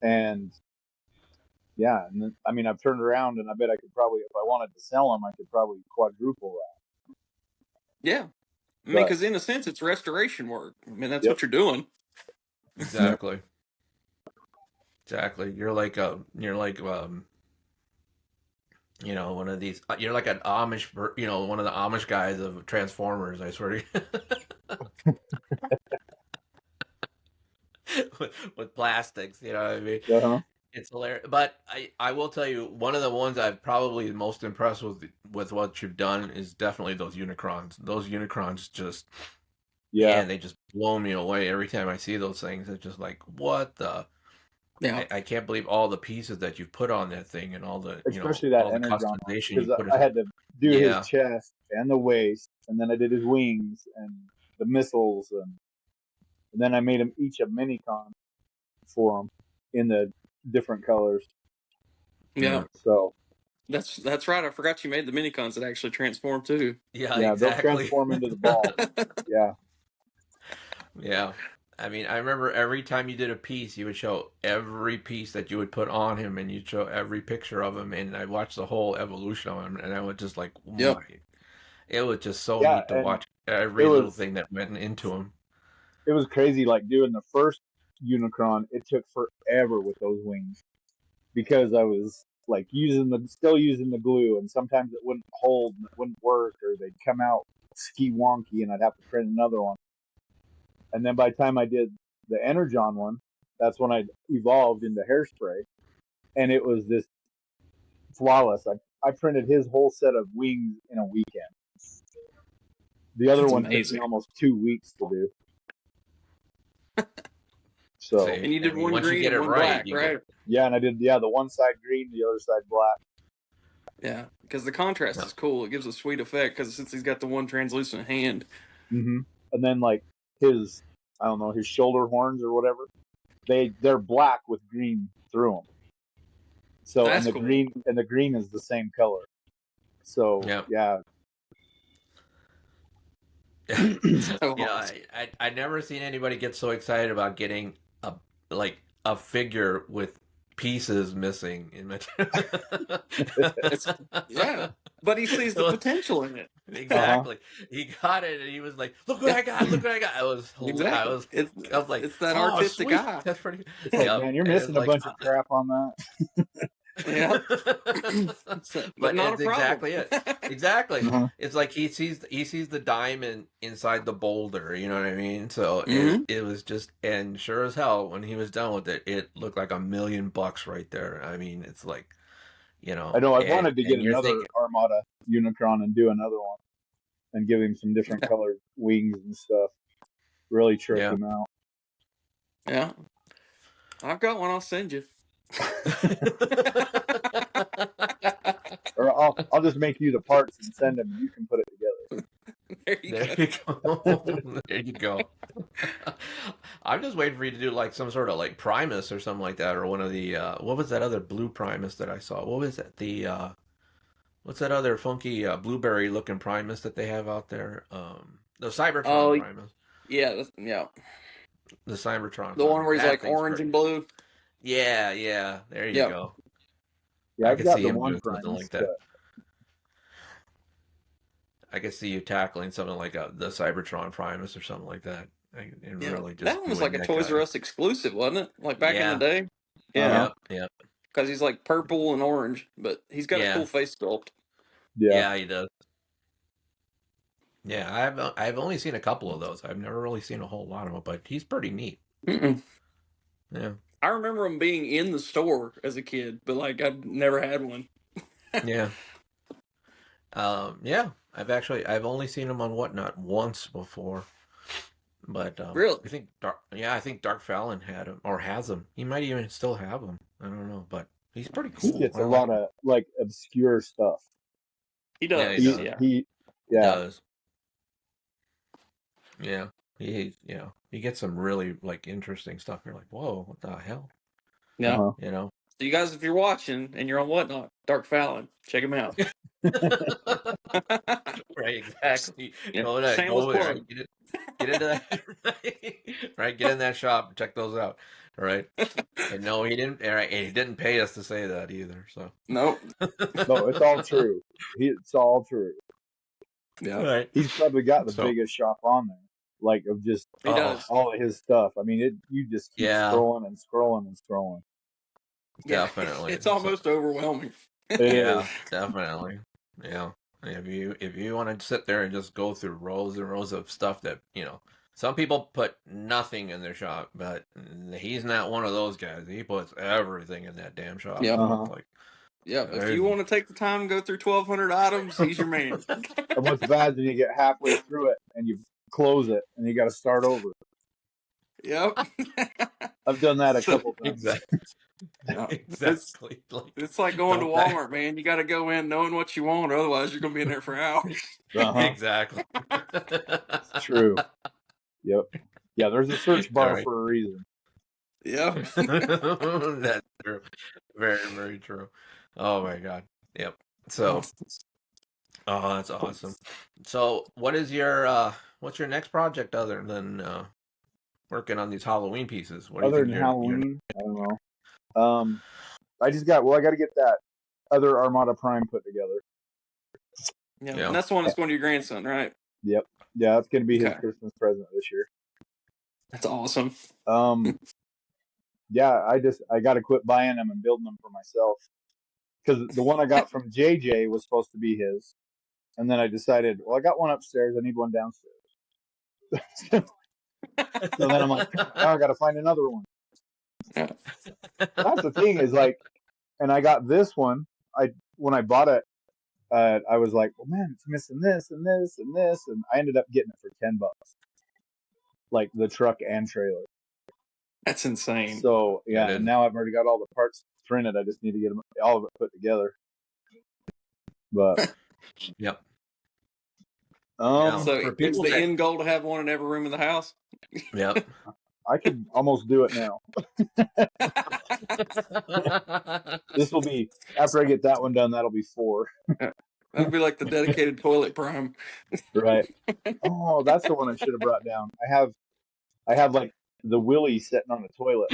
And yeah, and then, I mean, I've turned around and I bet I could probably, if I wanted to sell them, I could probably quadruple that. Yeah, I mean, But because in a sense, it's restoration work. I mean, that's yep, what you're doing. yep. Exactly. Exactly. One of these. You're like an Amish, one of the Amish guys of Transformers. I swear to you. with plastics. You know what I mean? Uh-huh. It's hilarious. But I will tell you, one of the ones I've probably most impressed with what you've done is definitely those Unicrons. Those Unicrons just, Yeah, man, they just blow me away every time I see those things. It's just like, what the. Yeah, I can't believe all the pieces that you've put on that thing and all the especially that all the Energon one customization because you put I in. had to do his Yeah, chest and the waist, and then I did his wings and the missiles, and then I made them each a minicon for them in the different colors. yeah. So That's right. I forgot you made the minicons that actually transform too. yeah, yeah, they'll exactly. transform into the ball. Yeah. Yeah. I mean, I remember every time you did a piece, you would show every piece that you would put on him, and you'd show every picture of him, and I watched the whole evolution of him, and I was just like, oh Yep. my, it was just so Yeah, neat to and watch it every little was thing that went into him. it was crazy. Like doing the first Unicron, it took forever with those wings because I was like still using the glue, and sometimes it wouldn't hold and it wouldn't work, or they'd come out ski wonky, and I'd have to print another one. And then by the time I did the Energon one, that's when I evolved into Hairspray, and it was just flawless. I printed his whole set of wings in a weekend. The other That's one took me amazing. almost 2 weeks to do. So See, And you I did mean, one once you green get and it one right, black, you get right? yeah, and I did the one side green, the other side black. Yeah, because the contrast yeah. is cool. It gives a sweet effect because since he's got the one translucent hand. Mm-hmm. And then like his, I don't know, his shoulder horns or whatever, they're black with green through them. So That's cool. and the green is the same color. So Yeah. yeah. So awesome. I never seen anybody get so excited about getting a figure with pieces missing in It's yeah, but he sees the potential in it. Uh-huh. exactly. He got it, and he was like, "Look what I got! Look what I got!" Exactly. I was like, It's that "Oh, artistic sweet! eye. That's pretty." It's like, Yep. man, you're And it's missing a like, bunch of crap on that. Yeah, but but not a it's problem. exactly it. Exactly. Uh-huh. It's like he sees the diamond inside the boulder. You know what I mean? So Hmm. it was just, and sure as hell, when he was done with it, it looked like $1,000,000 right there. I mean, it's like, I know I and wanted to get you're another thinking, Armada Unicron and do another one and give him some different colored wings and stuff. Really trick yeah. him out. Yeah, I've got one. I'll send you. Or I'll just make you the parts and send them, and you can put it together. There you There go. you go. There you go. I'm just waiting for you to do like some sort of like Primus or something like that, or one of the what was that other blue Primus that I saw? What was that? What's that other funky blueberry looking Primus that they have out there? The Cybertron Oh, Primus. yeah, yeah. The Cybertron. The one where he's That like thing's orange pretty- and blue. Yeah. There you Yep. go. Yeah, I I've could got see the him one doing something Primus, like that. I could see you tackling something like the Cybertron Primus or something like that, and Yeah. really just That one was like doing a that Toys guy. R Us exclusive, wasn't it? Like back in the Yeah. day. Yeah. Yep. Because he's like purple and orange, but he's got a Yeah. cool face sculpt. Yeah. He does. Yeah, I've only seen a couple of those. I've never really seen a whole lot of them, but he's pretty neat. Mm-mm. Yeah. I remember him being in the store as a kid, but like I'd never had one. Yeah. Yeah. I've only seen him on Whatnot once before. But Really? I think Dark Fallon had him or has him. He might even still have him. I don't know, but he's pretty He cool. gets I a like lot him. of like obscure stuff. He Yeah, does. he does. Yeah. He He yeah. does. Yeah. He gets some really like interesting stuff. You're like, whoa, what the hell? Yeah. Uh-huh. You know? So you guys, if you're watching and you're on Whatnot, Dark Fallon, check him out. Right, exactly. Yeah. Go there, Shameless go there. plug. Get into that. Right, get in that shop and check those out. All right. And no, he didn't. And he didn't pay us to say that either. So Nope. No, it's all true. It's all true. Yeah. right. He's probably got the So- biggest shop on there, like of just He does. all of his stuff. I mean, you just keep Yeah. scrolling and scrolling and scrolling. Yeah. Definitely. It's almost overwhelming. It Yeah, is. definitely. Yeah. If you want to sit there and just go through rows and rows of stuff that, some people put nothing in their shop, but he's not one of those guys. He puts everything in that damn shop. Yep. So Uh-huh. it's like, Yeah. If you want to take the time and go through 1,200 items, he's your man. And what's bad is when you get halfway through it and you close it and you got to start over. Yep. I've done that a couple times. exactly. Yeah. Exactly. It's like going to Don't back- Walmart, man. You got to go in knowing what you want, otherwise you're going to be in there for hours. Uh-huh. Exactly. It's true. Yep. Yeah, there's a search bar Alright. for a reason. Yeah. That's true. Very, very true. Oh my god. Yep. So, that's awesome. So, what's your next project other than working on these Halloween pieces? What do Other you than think Halloween, I don't know. I got to get that other Armada Prime put together. Yeah. Yeah. And that's the one that's going to your grandson, right? Yep. Yeah, that's going to be his Okay. Christmas present this year. That's awesome. Yeah, I got to quit buying them and building them for myself. Because the one I got from JJ was supposed to be his. And then I decided, well, I got one upstairs. I need one downstairs. So then I'm like, now I got to find another one. Yeah. That's the thing is like, and I got this one. When I bought it, I was like, well, man, it's missing this and this and this, and I ended up getting it for $10, like the truck and trailer. That's insane. So yeah, That is. and now I've already got all the parts printed. I just need to get all of it put together. But Yep. um, So for it's people the that- end goal to have one in every room of the house? Yep. I could almost do it now. This will be after I get that one done. That'll be 4. That'd be like the dedicated toilet prime. Right. Oh, that's the one I should have brought down. I have like the Willy sitting on the toilet.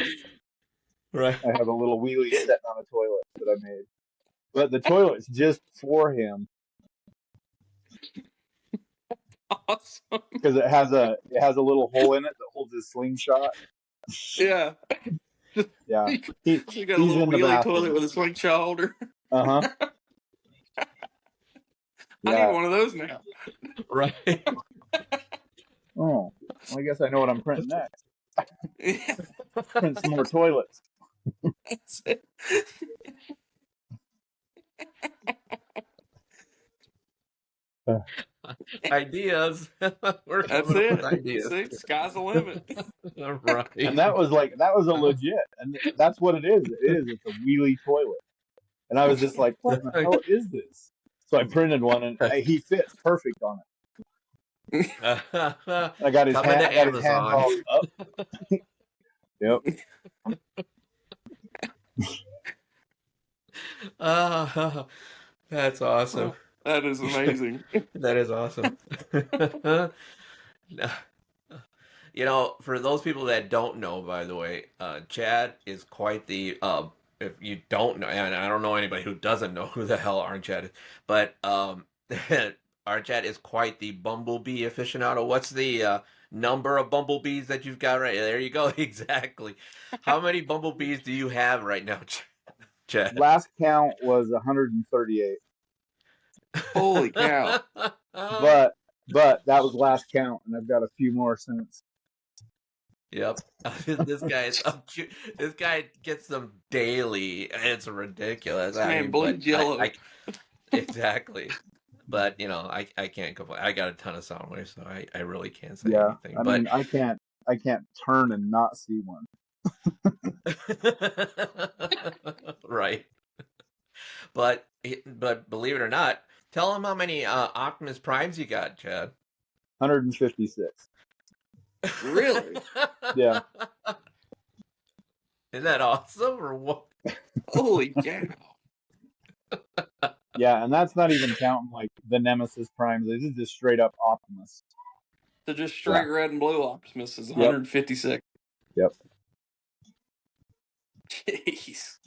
Right. I have a little wheelie sitting on a toilet that I made. But the toilet's just for him Awesome. because it has a little hole in it that holds his slingshot. Yeah. Yeah. You got a He's little in the wheelie bathroom. toilet with a slingshot holder. Uh-huh. I Yeah. need one of those now. Right. Oh, well, I guess I know what I'm printing next. Yeah, Print some more toilets. that's it. Ideas. We're That's coming up it. with ideas. See, sky's the limit. Right. And that was a legit. And that's what it is. It's a wheelie toilet. And I was just like, what in the hell is this? So I printed one and he fits perfect on it. I got his Coming to hand Amazon. hauled up. Yep. That's awesome. That is amazing. That is awesome. For those people that don't know, by the way, Chad is quite the. If you don't know, and I don't know anybody who doesn't know who the hell Arn Chad is, but Arn Chad is quite the bumblebee aficionado. What's the number of bumblebees that you've got right there? You go, exactly. How many bumblebees do you have right now, Chad? Last count was 138. Holy cow! But that was last count, and I've got a few more since. Yep. This guy gets them daily. It's ridiculous. This man bleeds yellow. Exactly. But I can't complain. I got a ton of sound waves, so I really can't say Yeah, anything. I But mean, I can't turn and not see one. right. But believe it or not, tell him how many Optimus Primes you got, Chad. 156. Really? Yeah. Isn't that awesome or what? Holy cow! Yeah, and that's not even counting like the Nemesis Primes. This is just straight up Optimus. So just straight red and blue Optimus is 156. Yep. Jeez.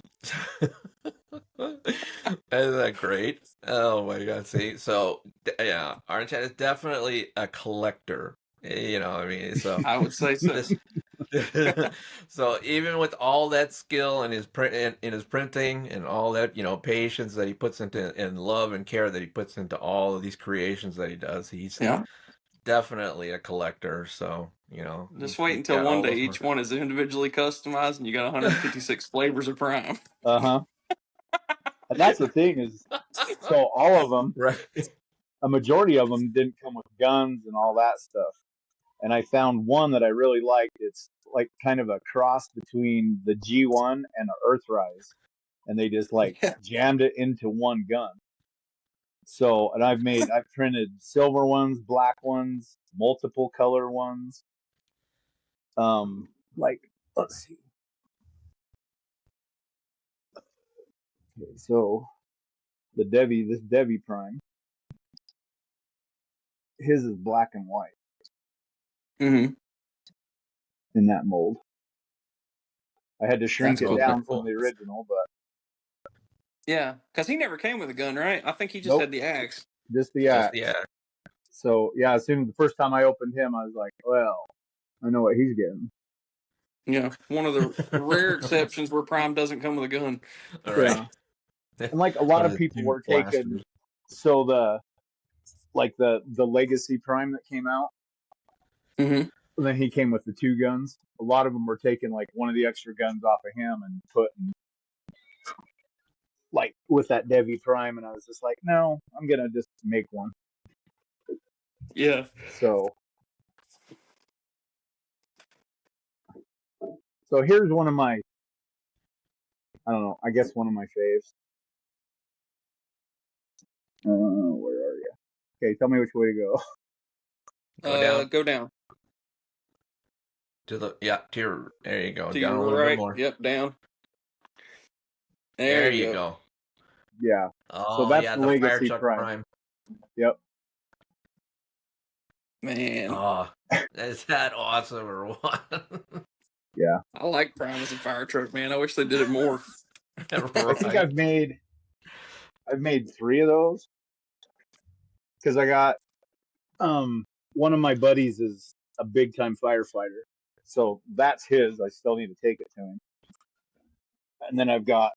Isn't that great? Oh my god! See, so yeah, Arnchat is definitely a collector. I mean, so I would say so. So even with all that skill and his print in his printing and all that patience that he puts into and love and care that he puts into all of these creations that he does, he's definitely a collector. So just wait until one day each one is individually customized and you got 156 flavors of Prime. And that's the thing is, so all of them, right? A majority of them didn't come with guns and all that stuff. And I found one that I really liked. It's like kind of a cross between the G1 and the Earthrise, and they just jammed it into one gun. So, and I've printed silver ones, black ones, multiple color ones. Let's see. Okay, so this Devi Prime, his is black and white. Mm-hmm. In that mold. I had to shrink it down from the original, but yeah, because he never came with a gun, right? I think he just had the axe. Just the axe. So yeah, as soon as the first time I opened him, I was like, well, I know what he's getting. Yeah, one of the rare exceptions where Prime doesn't come with a gun. All right. Yeah. And like a lot of people were taking, so the Legacy Prime that came out, then he came with the 2 guns. A lot of them were taking like one of the extra guns off of him and putting like with that Devi Prime, and I was just like, no, I'm gonna just make one. Yeah. So here's one of my, I don't know, I guess one of my faves. Where are you? Okay, tell me which way to go. Go down. To your, there you go. To down your a little right. bit more. Yep, down. There you go. Yeah. Oh, so that's yeah, the Legacy Prime. Yep. Man. Oh, is that awesome or what? Yeah. I like Prime as a fire truck, man. I wish they did it more. Right. I think I've made 3 of those because I got one of my buddies is a big time firefighter, so that's his. I still need to take it to him, and then I've got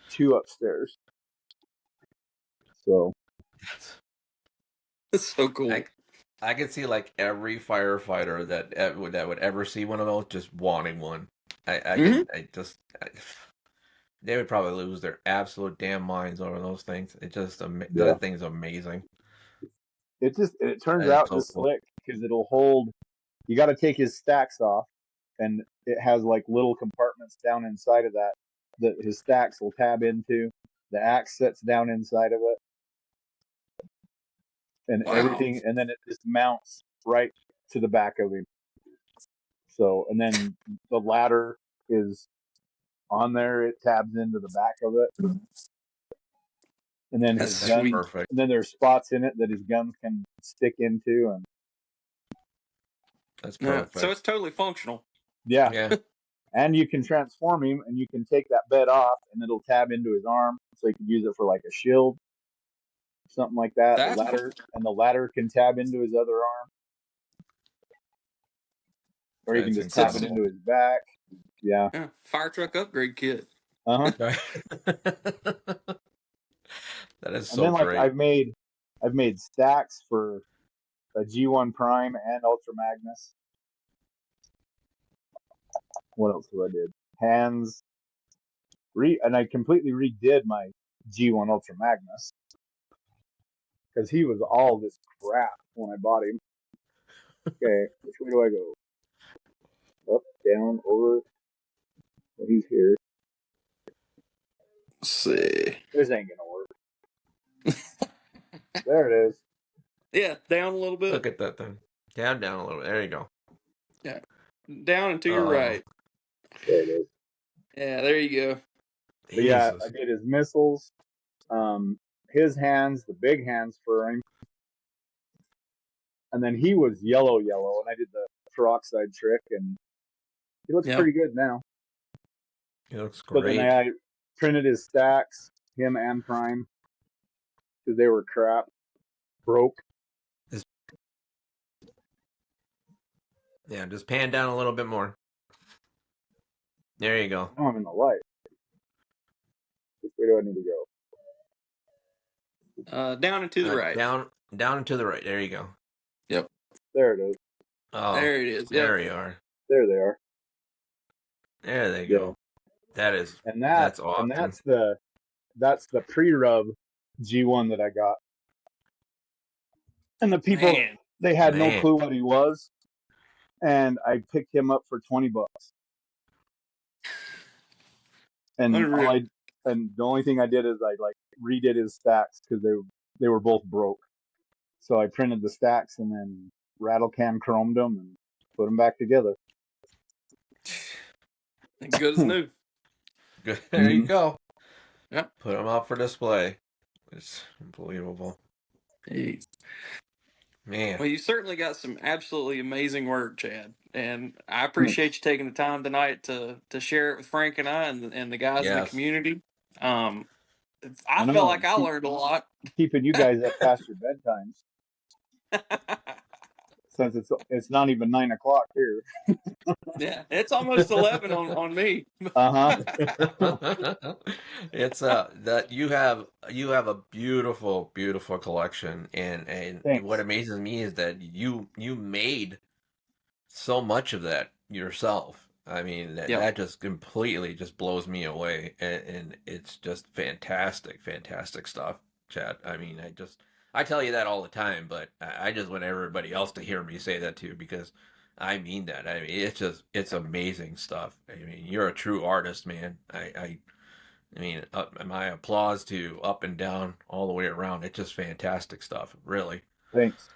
2 upstairs. So it's so cool. I could see like every firefighter that would ever see one of those just wanting one. They would probably lose their absolute damn minds over those things. It just that thing is amazing. It turns out just slick because it'll hold. You got to take his stacks off, and it has like little compartments down inside of that his stacks will tab into. The axe sits down inside of it, and everything, and then it just mounts right to the back of him. So, and then the ladder is on there; it tabs into the back of it, and then his gun. Perfect. And then there's spots in it that his guns can stick into, and That's Yeah. perfect. So it's totally functional. Yeah. Yeah. And you can transform him, and you can take that bed off, and it'll tab into his arm, so you can use it for like a shield, something like that. That's The ladder can tab into his other arm, or you can That's just tab it it's into incredible. his back. Yeah. yeah, fire truck upgrade kit. Uh huh. That is And so then like great. I've made stacks for a G1 Prime and Ultra Magnus. What else have I did? Hands. And I completely redid my G1 Ultra Magnus because he was all this crap when I bought him. Okay, which way do I go? Up, down, over. Well, he's here. Let's see. This ain't gonna work. There it is. Yeah, down a little bit. Look at that thing. Down a little bit. There you go. Yeah, down and to your Oh, right. There it is. Yeah, there you go. But yeah, I Jesus. did his missiles, his hands, the big hands for him, and then he was yellow, and I did the peroxide trick, and he looks Yeah. pretty good now. He looks So then great. I printed his stacks, him and Prime, because they were crap, broke. Yeah, just pan down a little bit more. There you go. Now I'm in the light. Which way do I need to go? Down and to the right. Down and to the right. There you go. Yep. There it is. Oh, There it is. Yep. there you are. There they are. There they Yeah. go. That's And awesome. that's the pre-rub G1 that I got. And the people, Man. they had no Man. clue what he was, and I picked him up for $20. And Unreal. the only thing I did is I like redid his stacks because they were both broke. So I printed the stacks and then rattle can chromed them and put them back together. Good as new. Good. There you go. Yep. Put them out for display. It's unbelievable. Jeez. Man. Well, you certainly got some absolutely amazing work, Chad, and I appreciate you taking the time tonight to share it with Frank and I and the guys in the Yes. community. I I felt know. like I learned a lot. Keeping you guys up past your bedtimes since it's not even 9 o'clock here. Yeah, it's almost 11 on me. Uh huh. It's that you have a beautiful collection, and what Thanks. amazes me is that you made so much of that yourself. I mean, Yep. that just completely just blows me away, and it's just fantastic stuff, Chad. I mean, I tell you that all the time, but I just want everybody else to hear me say that too, because I mean that. I mean, it's amazing stuff. I mean, you're a true artist, man. I mean, my applause to you up and down all the way around. It's just fantastic stuff, really. Thanks.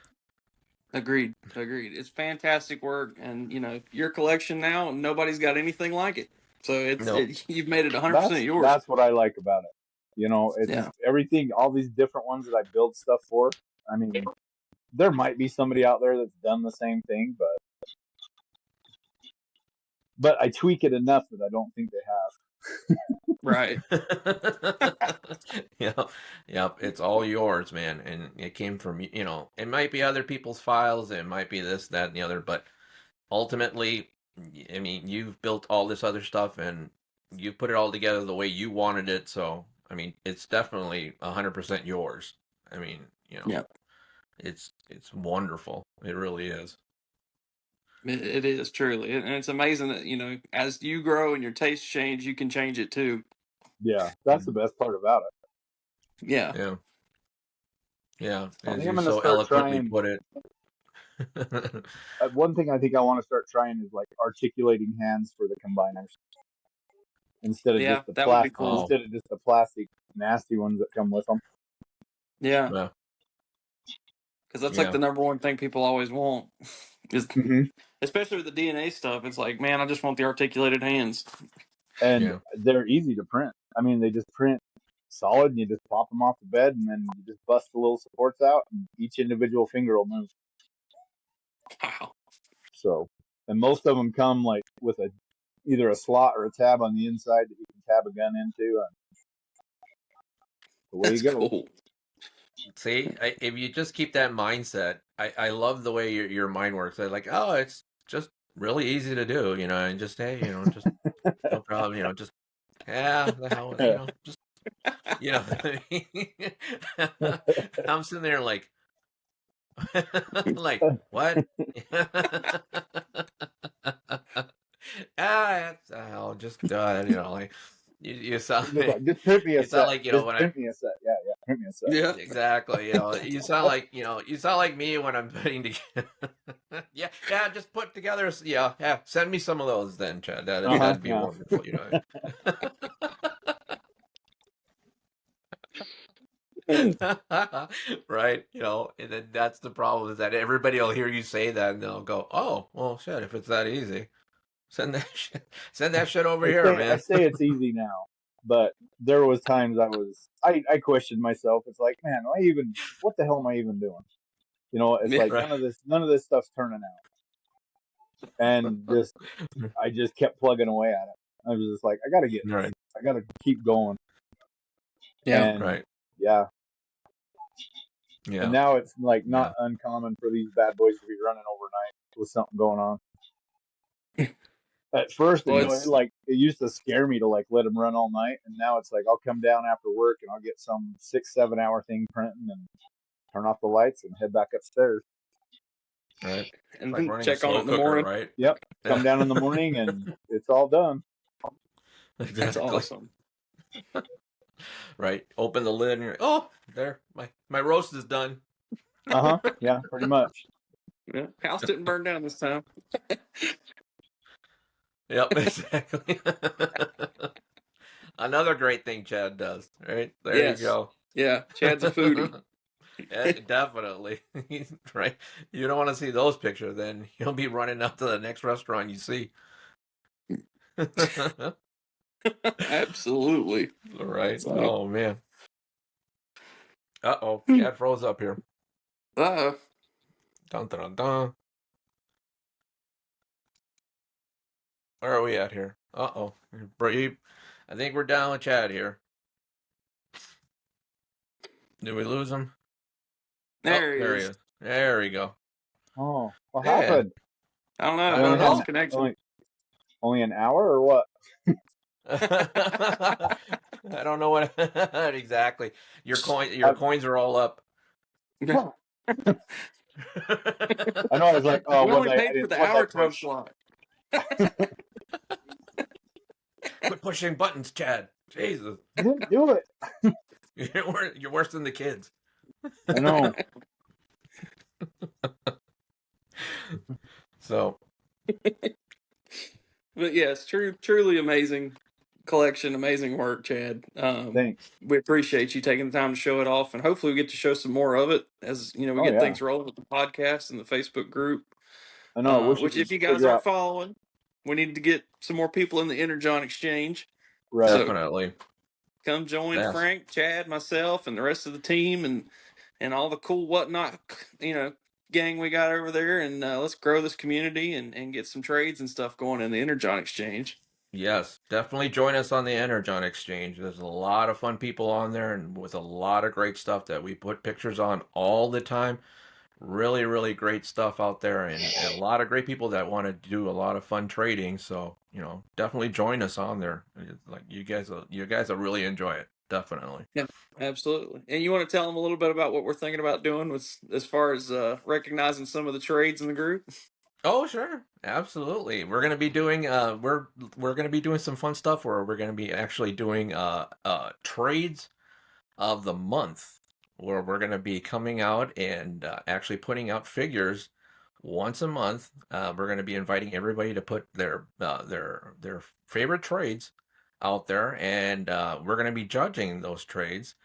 Agreed. It's fantastic work, and your collection now, nobody's got anything like it. So No, you've made it 100% yours. That's what I like about it. You know, it's Yeah. everything, all these different ones that I build stuff for. I mean, there might be somebody out there that's done the same thing, but I tweak it enough that I don't think they have. Right. Yep, it's all yours, man. And it came from, it might be other people's files, it might be this, that, and the other, but ultimately, I mean, you've built all this other stuff and you've put it all together the way you wanted it. So, I mean, it's definitely 100% yours. I mean, Yep. it's wonderful. It really is. It is truly, and it's amazing that as you grow and your tastes change, you can change it too. Yeah, that's the best part about it. Yeah. Yeah. Yeah, I as think I'm you going to so start eloquently trying. put it. One thing I think I want to start trying is like articulating hands for the combiners instead of Yeah, just the that would be plastic, cool. instead of just the plastic nasty ones that come with them. Yeah, Yeah. because that's Yeah. like the number one thing people always want, is Mm-hmm. especially with the DNA stuff. It's like, man, I just want the articulated hands. And Yeah. they're easy to print. I mean, they just print solid, and you just pop them off the bed, and then you just bust the little supports out, and each individual finger will move. Wow. So, and most of them come like with either a slot or a tab on the inside that you can tab a gun into, and away That's you go. cool. See, if you just keep that mindset, I love the way your mind works. I like, oh, it's just really easy to do, and just, hey, just no problem, just, yeah, the hell, just, I'm sitting there like, like, what? I'll just, like, you sound, Just like, just print me a you sound set. like, Just when I, print me a set. Yeah, print me a set. Yeah. exactly. You sound like me when I'm putting together. yeah, just put together. Yeah. Send me some of those then, Chad. That'd be Yeah. wonderful. Right. And then that's the problem is that everybody will hear you say that and they'll go, "Oh, well, shit. If it's that easy, send that shit over here, I man." say it's easy now, but there was times I questioned myself. It's like, man, what the hell am I even doing? It's Yeah. like Right. none of this stuff's turning out, and I just kept plugging away at it. I was just like, I got to get this. Right. I got to keep going, Yeah. and Right. yeah, and Yeah. now it's like not Yeah. uncommon for these bad boys to be running overnight with something going on. At first, Well, it used to scare me to like let them run all night, and now it's like I'll come down after work and I'll get some 6-7 hour thing printing and turn off the lights and head back upstairs. Right. and Like then running a check on it slow in the cooker, morning. right? Yep, come down in the morning and it's all done. That's Exactly. awesome. Right. Open the lid and you're, oh, there, my roast is done. Yeah, pretty much. Yeah. House didn't burn down this time. Yep, exactly. Another great thing Chad does. Right there, you Yes. go. Yeah. Chad's a foodie. Yeah, definitely. Right. You don't want to see those pictures. Then you'll be running up to the next restaurant you see. Absolutely. Right. So, Oh man. Uh-oh. Chad froze up here. uh-oh. Dun dun dun. Where are we at here? Uh-oh. I think we're down with Chad here. Did we lose him? There he There he is. is. There we go. Oh, what Yeah. happened? I don't know. I We I only don't lost know. connection. only an hour or what? I don't know what exactly. Your I, coins are all up. I know. I was like, oh, We only paid for the was I hour time push? slot. Quit pushing buttons, Chad. Jesus. I didn't do it. You're worse than the kids. I know. So, But yes, truly amazing collection, amazing work, Chad. Thanks. We appreciate you taking the time to show it off, and hopefully we get to show some more of it as we Oh get yeah. things rolling with the podcast and the Facebook group. I know. I wish you Which, could if you guys figure aren't out. following, we need to get some more people in the Energon Exchange. Right. So definitely. come join Yes. Frank, Chad, myself, and the rest of the team, and all the cool whatnot, gang we got over there, and let's grow this community and get some trades and stuff going in the Energon Exchange. Yes, definitely join us on the Energon Exchange. There's a lot of fun people on there and with a lot of great stuff that we put pictures on all the time. Really, really great stuff out there and a lot of great people that want to do a lot of fun trading. So, definitely join us on there. Like you guys will really enjoy it. Definitely. Yeah, absolutely. And you want to tell them a little bit about what we're thinking about doing with as far as recognizing some of the trades in the group? Oh, sure. Absolutely. We're going to be doing we're going to be doing some fun stuff where we're going to be actually doing trades of the month where we're going to be coming out and actually putting out figures once a month. We're going to be inviting everybody to put their favorite trades out there, and we're going to be judging those trades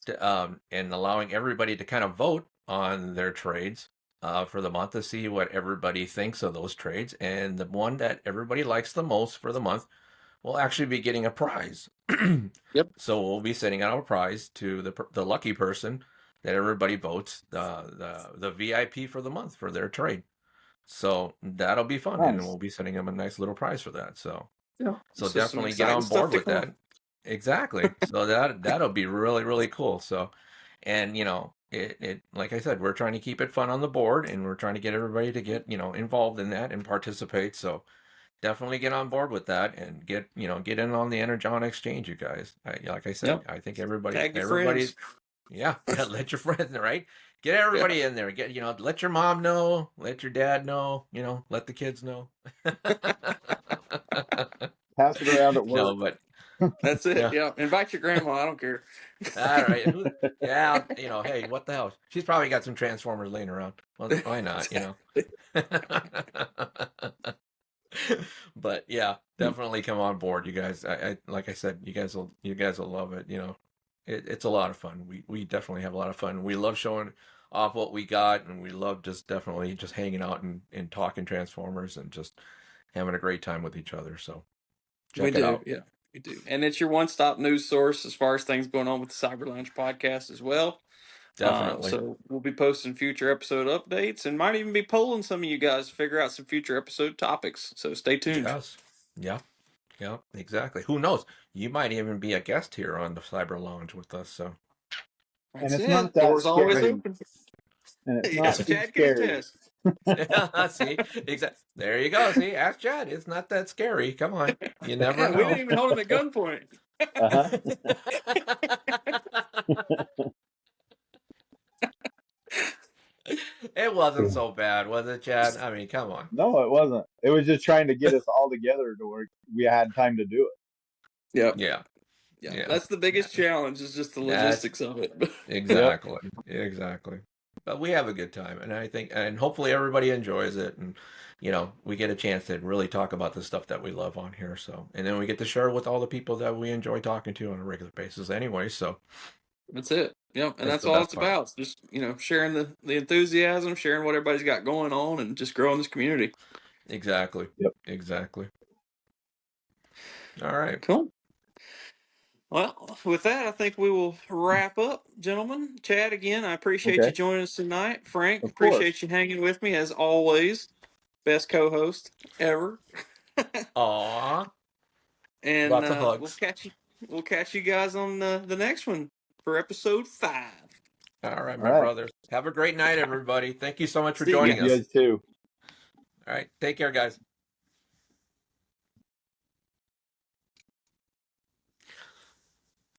and allowing everybody to kind of vote on their trades for the month to see what everybody thinks of those trades, and the one that everybody likes the most for the month will actually be getting a prize. Yep. So we'll be sending out a prize to the lucky person that everybody votes the VIP for the month for their trade. So that'll be fun, and Nice. we'll be sending him a nice little prize for that. So Yeah. so definitely get on board with that. Exactly. So that'll be really, really cool. So, and it like I said, we're trying to keep it fun on the board, and we're trying to get everybody to get involved in that and participate. So definitely get on board with that and get in on the Energon exchange, you guys. Like I said, I think Tag your everybody's friends. yeah, let your friends right. Get everybody in there. Get let your mom know, let your dad know, let the kids know. Pass it around at work. No, but That's it. yeah. Yeah. Invite your grandma. I don't care. All right. Yeah, hey, what the hell? She's probably got some Transformers laying around. Well, why not, But yeah, definitely come on board, you guys. I like I said, you guys will love it, it's a lot of fun. We definitely have a lot of fun. We love showing off what we got, and we love definitely just hanging out and talking Transformers and just having a great time with each other. So check it out. Yeah, we do. And it's your one-stop news source as far as things going on with the CyberLounge podcast as well. Definitely. So we'll be posting future episode updates and might even be polling some of you guys to figure out some future episode topics. So stay tuned. Yes. Yeah. Yeah, exactly. Who knows? You might even be a guest here on the CyberLounge with us. So And it's not that Doors always scary. open. And it's Yes, not too Chad can scary. attest. see, there you go. See, ask Chad. It's not that scary. Come on, you never Yeah, know. we didn't even hold him at gunpoint. Uh-huh. It wasn't so bad, was it, Chad? I mean, come on. No, it wasn't. It was just trying to get us all together to where we had time to do it. Yep. Yeah. That's the biggest challenge is just the logistics of it. Exactly. Exactly. But we have a good time, and I think, and hopefully everybody enjoys it, and we get a chance to really talk about the stuff that we love on here. So, and then we get to share with all the people that we enjoy talking to on a regular basis, anyway. So that's it. Yep, and That's that's the all best it's part. about. Just sharing the enthusiasm, sharing what everybody's got going on, and just growing this community. Exactly. Yep. Exactly. All right. Cool. Well, with that, I think we will wrap up, gentlemen. Chad, again, I appreciate you Okay. joining us tonight. Frank, Of appreciate course. you hanging with me as always. Best co-host ever. Aw. And Lots of hugs. We'll catch you guys on the next one for episode 5. All right, All my right. brothers. Have a great night, everybody. Thank you so much for See ya. joining You us. guys too. All right. Take care, guys.